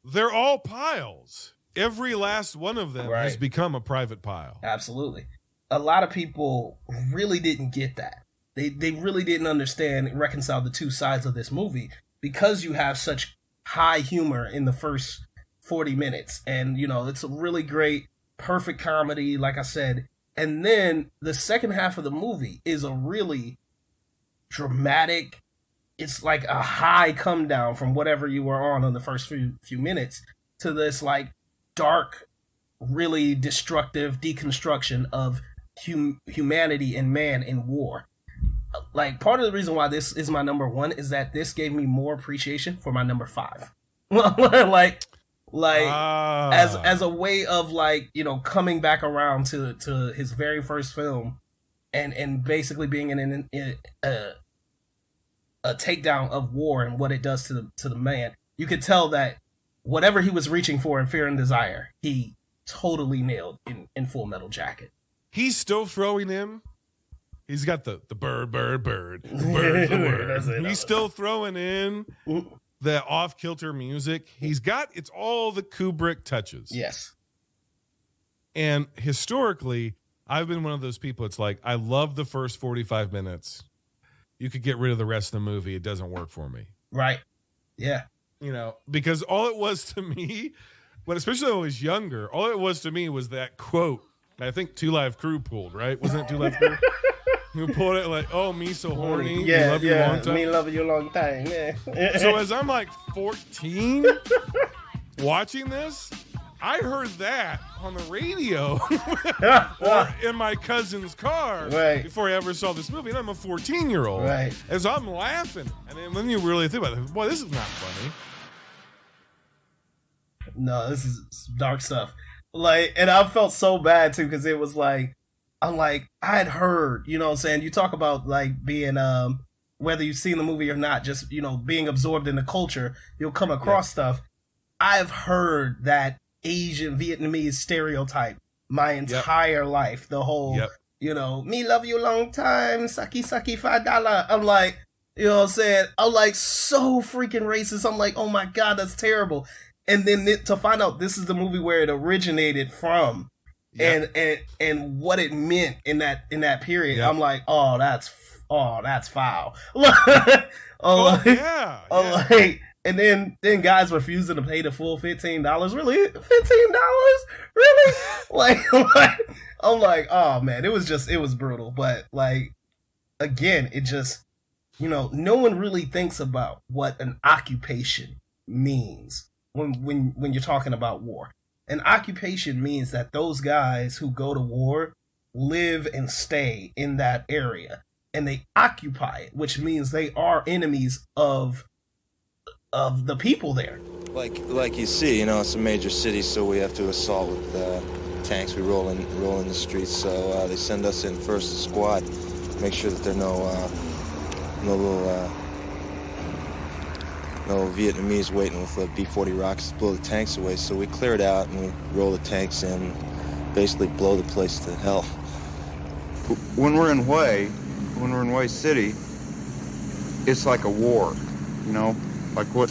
they're all piles. Every last one of them has become a private pile. Absolutely. A lot of people really didn't get that. They really didn't understand and reconcile the two sides of this movie, because you have such high humor in the first 40 minutes. And, you know, it's a really great, perfect comedy, like I said. And then the second half of the movie is a really dramatic, it's like a high come down from whatever you were on the first few minutes to this like dark, really destructive deconstruction of humanity and man in war. Like, part of the reason why this is my number one is that this gave me more appreciation for my number 5. As a way of, like, you know, coming back around to his very first film and basically being a takedown of war and what it does to the man. You could tell that whatever he was reaching for in Fear and Desire, he totally nailed in Full Metal Jacket. He's still throwing in. He's got the bird, the word. He's still throwing in the off-kilter music. It's all the Kubrick touches. Yes. And historically, I've been one of those people. It's like, I love the first 45 minutes. You could get rid of the rest of the movie. It doesn't work for me. Right. Yeah. You know, because all it was to me, especially when I was younger, all it was to me was that quote. I think Two Live Crew pulled, right? Wasn't it Two Live Crew? Who pulled it like, oh, me so horny. Yeah, love you a long time. Me loving you a long time. Yeah. So as I'm like 14 watching this, I heard that on the radio or in my cousin's car before I ever saw this movie. And I'm a 14-year-old. Right. And so I'm laughing. And then you really think about it, boy, this is not funny. No, this is dark stuff. Like, and I felt so bad too, because it was like, I'm like, I had heard, you know what I'm saying? You talk about like being, whether you've seen the movie or not, just, you know, being absorbed in the culture, you'll come across stuff. I've heard that Asian Vietnamese stereotype my entire life. The whole, you know, me love you a long time, sucky $5. I'm like, you know what I'm saying? I'm like so freaking racist. I'm like, oh my God, that's terrible. And then to find out this is the movie where it originated from, and what it meant in that period, I'm like, oh, that's foul. Like, and then guys refusing to pay the full $15. Really, $15? Really? like, I'm like, oh man, it was brutal. But like, again, it just, you know, no one really thinks about what an occupation means when you're talking about war. An occupation means that those guys who go to war live and stay in that area, and they occupy it, which means they are enemies of the people there. Like you see, you know, it's a major city, so we have to assault with tanks. We roll in the streets, so they send us in first squad, make sure that there are no Vietnamese waiting with B-40 rockets to blow the tanks away. So we clear it out and we roll the tanks in, basically blow the place to hell. When we're in Hue City, it's like a war, you know, like what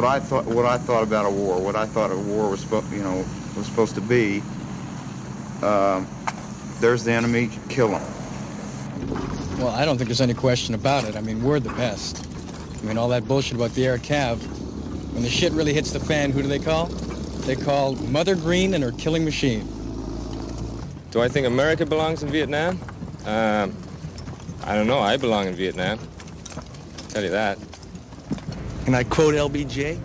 I thought about a war, what I thought a war was supposed to be. There's the enemy, kill them. Well, I don't think there's any question about it. I mean, we're the best. I mean, all that bullshit about the air cav. When the shit really hits the fan, who do they call? They call Mother Green and her killing machine. Do I think America belongs in Vietnam? I don't know. I belong in Vietnam. I'll tell you that. Can I quote LBJ?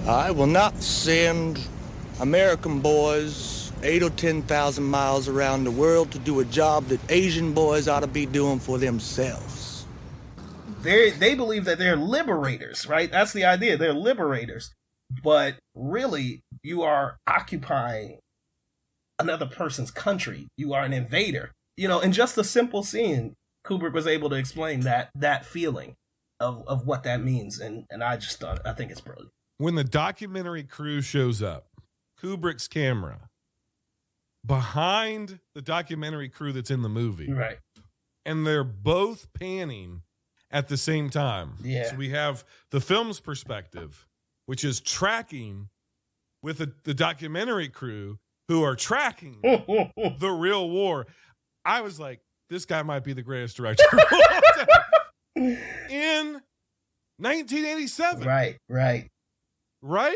I will not send American boys 8 or 10,000 miles around the world to do a job that Asian boys ought to be doing for themselves. They believe that they're liberators, right? That's the idea. They're liberators. But really, you are occupying another person's country. You are an invader. You know, in just a simple scene, Kubrick was able to explain that feeling of what that means. And I think it's brilliant. When the documentary crew shows up, Kubrick's camera behind the documentary crew that's in the movie. Right. And they're both panning at the same time. Yeah. So we have the film's perspective, which is tracking with the documentary crew who are tracking the real war. I was like, this guy might be the greatest director of all time. In 1987. Right.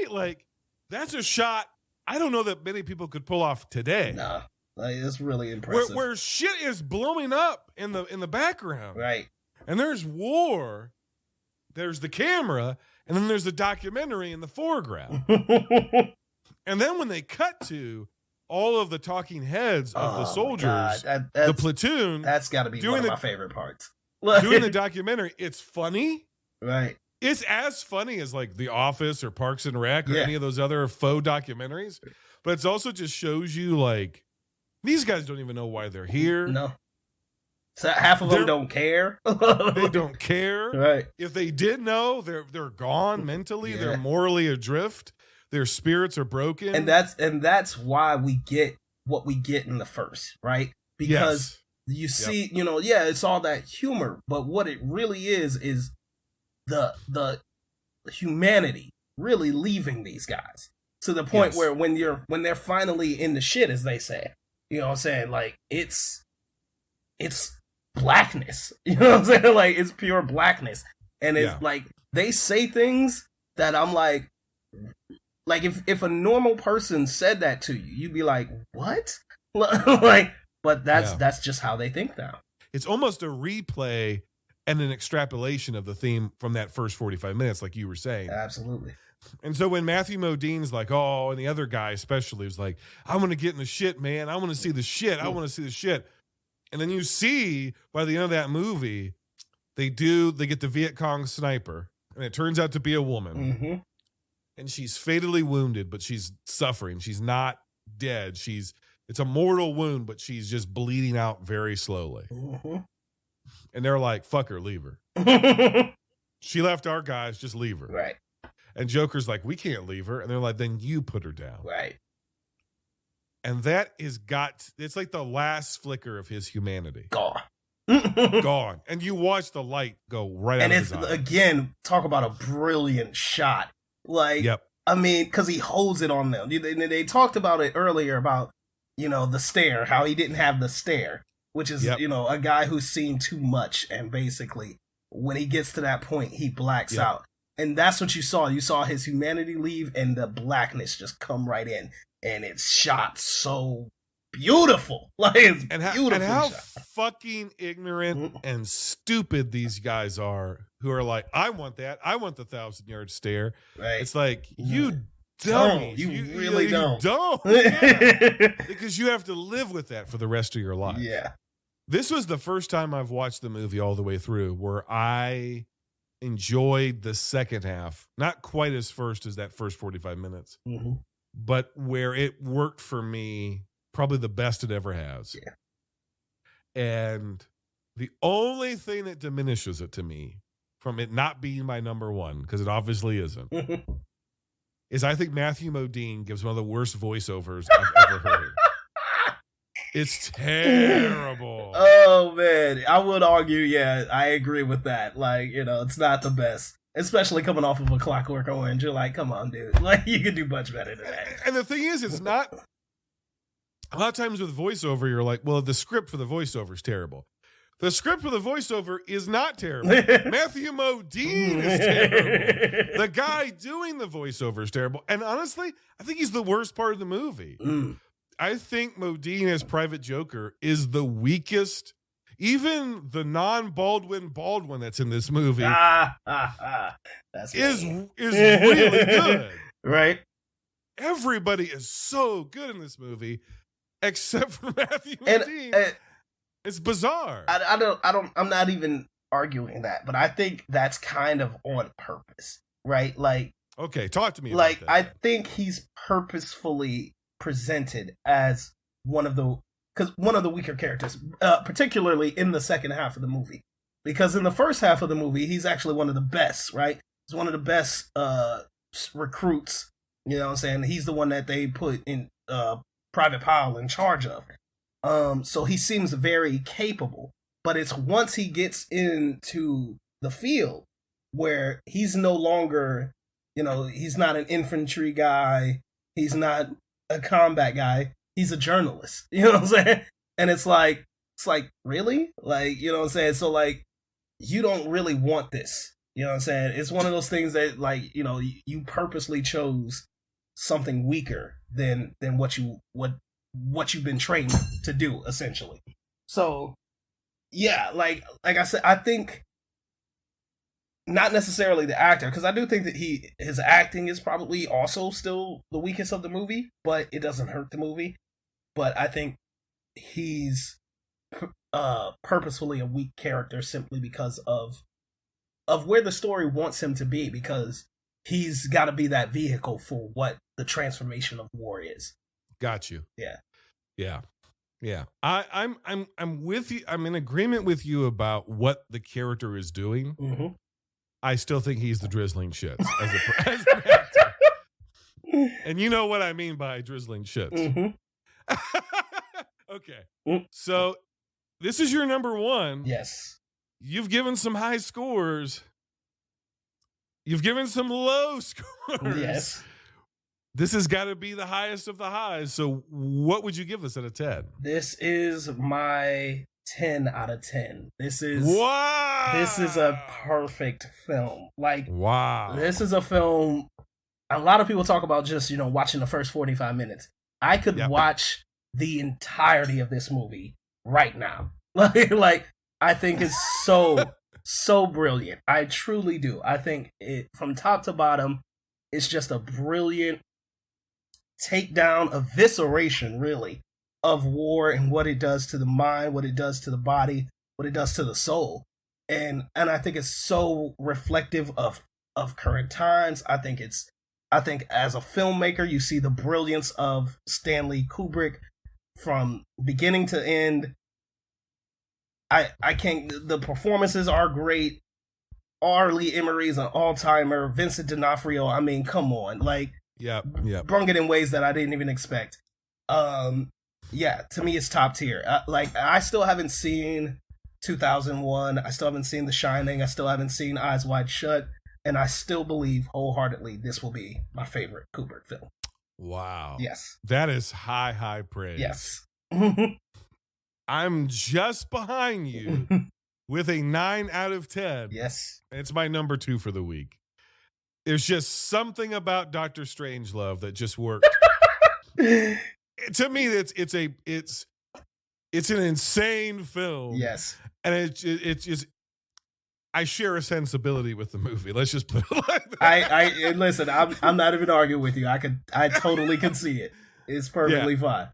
Like, that's a shot I don't know that many people could pull off today. Nah, like, it's really impressive. Where shit is blowing up in the background. Right. And there's war, there's the camera, and then there's the documentary in the foreground. And then when they cut to all of the talking heads of the soldiers, the platoon. That's got to be one of my favorite parts. Doing the documentary, it's funny. Right. It's as funny as like The Office or Parks and Rec or any of those other faux documentaries. But it's also just shows you like, these guys don't even know why they're here. No. So half of them don't care. They don't care. Right. If they did know, they're gone mentally. They're morally adrift. Their spirits are broken. And that's why we get what we get in the first, right? Because you see, it's all that humor, but what it really is the humanity really leaving these guys to the point where when they're finally in the shit, as they say, you know what I'm saying? Like it's blackness, you know what I'm saying? Like it's pure blackness. And it's like, they say things that I'm like if a normal person said that to you, you'd be like, what? Like, but that's just how they think now. It's almost a replay and an extrapolation of the theme from that first 45 minutes, like you were saying. Absolutely. And so when Matthew Modine's like, oh, and the other guy especially was like, I want to get in the shit, man. I want to see the shit. I want to see the shit. And then you see by the end of that movie, they get the Viet Cong sniper, and it turns out to be a woman. Mm-hmm. And she's fatally wounded, but she's suffering. She's not dead. It's a mortal wound, but she's just bleeding out very slowly. Mm-hmm. And they're like, fuck her, leave her. She left our guys, just leave her. Right. And Joker's like, we can't leave her. And they're like, then you put her down. Right. And that it's like the last flicker of his humanity. Gone. Gone. And you watch the light go right out of his eye. And it's, again, talk about a brilliant shot. Like, yep. I mean, because he holds it on them. They talked about it earlier about, the stare, how he didn't have the stare, which is, a guy who's seen too much. And basically, when he gets to that point, he blacks out. And that's what you saw. You saw his humanity leave and the blackness just come right in. And it's shot so beautiful. Like, it's beautiful. And how shot. fucking ignorant and stupid these guys are who are like, I want that. I want the 1,000-yard stare. Right. It's like, you don't. You really don't. You don't. Yeah. Because you have to live with that for the rest of your life. Yeah. This was the first time I've watched the movie all the way through where I enjoyed the second half. Not quite as first as that first 45 minutes. Mm-hmm. But where it worked for me, probably the best it ever has. Yeah. And the only thing that diminishes it to me from it not being my number one, because it obviously isn't, is I think Matthew Modine gives one of the worst voiceovers I've ever heard. It's terrible. Oh, man. I would argue, I agree with that. Like, it's not the best. Especially coming off of a Clockwork Orange. You're like, come on, dude. Like, you could do much better than that. And the thing is, it's not... A lot of times with voiceover, you're like, well, the script for the voiceover is terrible. The script for the voiceover is not terrible. Matthew Modine is terrible. The guy doing the voiceover is terrible. And honestly, I think he's the worst part of the movie. I think Modine as Private Joker is the weakest. Even the non-Baldwin that's in this movie is really good. Right? Everybody is so good in this movie, except for Matthew Modine. It's bizarre. I'm not even arguing that, but I think that's kind of on purpose, right? Like, okay, talk to me. Like, about that. I think he's purposefully presented as one of the weaker characters, particularly in the second half of the movie. Because in the first half of the movie, he's actually one of the best, right? He's one of the best recruits. You know what I'm saying? He's the one that they put in Private Powell in charge of. So he seems very capable. But it's once he gets into the field where he's no longer, he's not an infantry guy. He's not a combat guy. He's a journalist. You know what I'm saying? And it's like, really? Like, you know what I'm saying? So, like, you don't really want this. You know what I'm saying? It's one of those things that, like, you purposely chose something weaker than what you've been trained to do, essentially. So, yeah, like I said, I think not necessarily the actor, because I do think that his acting is probably also still the weakest of the movie, but it doesn't hurt the movie. But I think he's purposefully a weak character simply because of where the story wants him to be, because he's got to be that vehicle for what the transformation of war is. Got you. Yeah. I'm with you. I'm in agreement with you about what the character is doing. Mm-hmm. I still think he's the drizzling shits as an actor. And you know what I mean by drizzling shits. Mm-hmm. Okay. So this is your number one. Yes. You've given some high scores. You've given some low scores. Yes. This has got to be the highest of the highs. So what would you give this out of 10? This is my 10 out of 10. This is a perfect film. Like, wow. This is a film. A lot of people talk about just, watching the first 45 minutes. I could watch the entirety of this movie right now. Like I think it's so brilliant. I truly do. I think it, from top to bottom, it's just a brilliant takedown, evisceration, really, of war and what it does to the mind, what it does to the body, what it does to the soul. And I think it's so reflective of current times. I think as a filmmaker, you see the brilliance of Stanley Kubrick from beginning to end. I can't, the performances are great. R. Lee Emery's an all-timer. Vincent D'Onofrio, I mean, come on. Like, yeah. Brung it in ways that I didn't even expect. Yeah, to me, it's top tier. I still haven't seen 2001. I still haven't seen The Shining. I still haven't seen Eyes Wide Shut. And I still believe wholeheartedly this will be my favorite Kubrick film. Wow. Yes. That is high praise. Yes. I'm just behind you with a 9 out of 10. Yes. It's my number 2 for the week. There's just something about Dr. Strangelove that just worked. To me, it's an insane film. Yes. And it's just, I share a sensibility with the movie. Let's just put it like that. Listen, I'm not even arguing with you. I totally can see it. It's perfectly fine.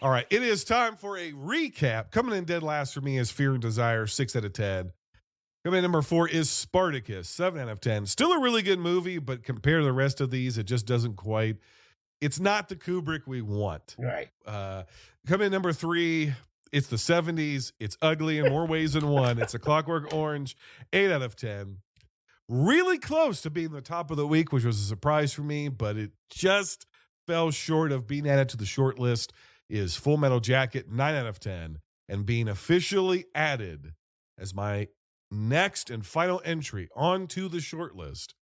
All right, it is time for a recap. Coming in dead last for me is Fear and Desire, 6 out of 10. Coming in number 4 is Spartacus, 7 out of 10. Still a really good movie, but compared to the rest of these, it just doesn't quite. It's not the Kubrick we want. Right. Coming in number 3, it's the 70s. It's ugly in more ways than one. It's a Clockwork Orange, 8 out of 10. Really close to being the top of the week, which was a surprise for me, but it just fell short of being added to the short list. Is Full Metal Jacket, 9 out of 10, and being officially added as my next and final entry onto the short list.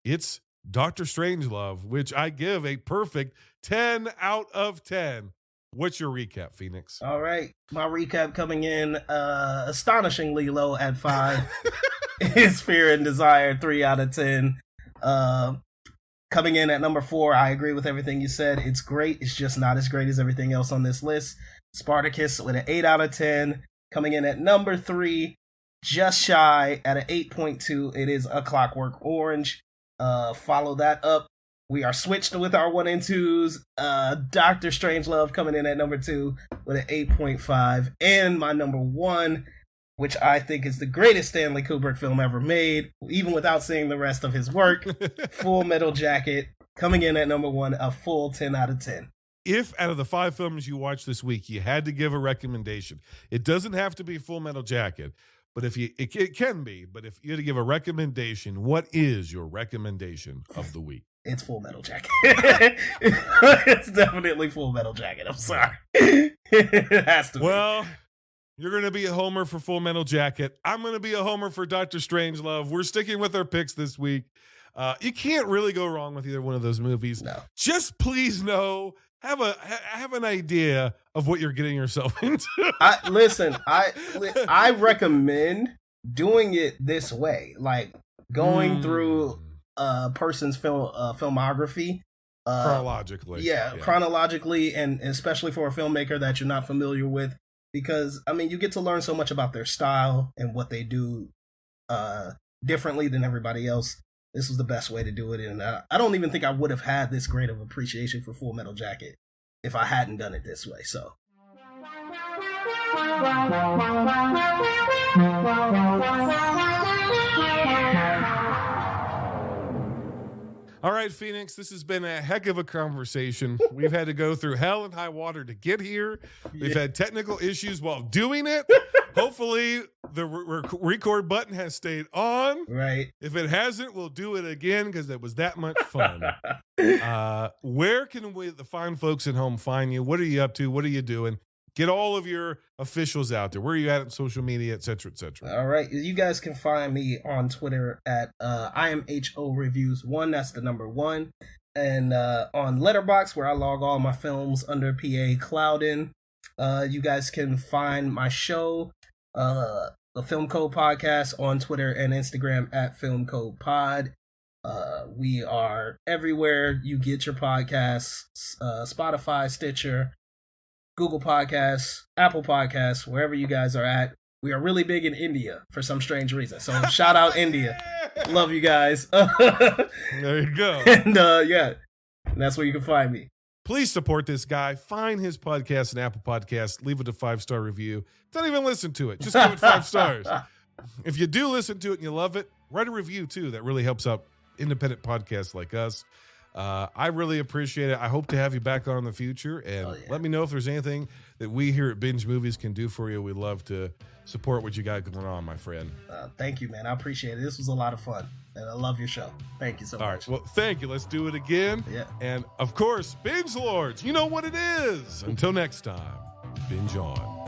It's Dr. Strangelove, which I give a perfect 10 out of 10. What's your recap, Phoenix? All right. My recap coming in astonishingly low at 5 is Fear and Desire, 3 out of 10. Coming in at number 4, I agree with everything you said. It's great. It's just not as great as everything else on this list. Spartacus with an 8 out of 10. Coming in at number 3, just shy at an 8.2. It is A Clockwork Orange. Follow that up. We are switched with our 1 and 2s. Dr. Strangelove coming in at number 2 with an 8.5. And my number 1, which I think is the greatest Stanley Kubrick film ever made, even without seeing the rest of his work, Full Metal Jacket, coming in at number 1, a full 10 out of 10. If out of the 5 films you watched this week, you had to give a recommendation, it doesn't have to be Full Metal Jacket, but if you, it can be, but if you had to give a recommendation, what is your recommendation of the week? It's Full Metal Jacket. It's definitely Full Metal Jacket. I'm sorry. It has to be. Well, you're going to be a homer for Full Metal Jacket. I'm going to be a homer for Dr. Strangelove. We're sticking with our picks this week. You can't really go wrong with either one of those movies. No. Just please know, have an idea of what you're getting yourself into. I recommend doing it this way, like going through a person's filmography chronologically. Yeah, chronologically, and especially for a filmmaker that you're not familiar with. Because, I mean, you get to learn so much about their style and what they do differently than everybody else. This was the best way to do it. And I don't even think I would have had this great of appreciation for Full Metal Jacket if I hadn't done it this way. So. All right, Phoenix, this has been a heck of a conversation. We've had to go through hell and high water to get here. We've had technical issues while doing it. Hopefully, the record button has stayed on. Right. If it hasn't, we'll do it again because it was that much fun. Where can the fine folks at home find you? What are you up to? What are you doing? Get all of your officials out there. Where are you at on social media, et cetera, et cetera? All right. You guys can find me on Twitter at IamHOReviews1. That's the number 1. And on Letterboxd, where I log all my films under PA Cloudin. You guys can find my show, the Film Code Podcast, on Twitter and Instagram at Film Code Pod. We are everywhere you get your podcasts, Spotify, Stitcher, Google Podcasts, Apple Podcasts, wherever you guys are at. We are really big in India for some strange reason. So shout out India. Love you guys. There you go. And yeah, that's where you can find me. Please support this guy. Find his podcast and Apple Podcasts. Leave it a 5-star review. Don't even listen to it. Just give it 5 stars. If you do listen to it and you love it, write a review too. That really helps out independent podcasts like us. I really appreciate it. I hope to have you back on in the future. And let me know if there's anything that we here at Binge Movies can do for you. We'd love to support what you got going on, my friend. Thank you, man. I appreciate it. This was a lot of fun. And I love your show. Thank you so much. All right. Well, thank you. Let's do it again. Yeah. And, of course, Binge Lords, you know what it is. Until next time, binge on.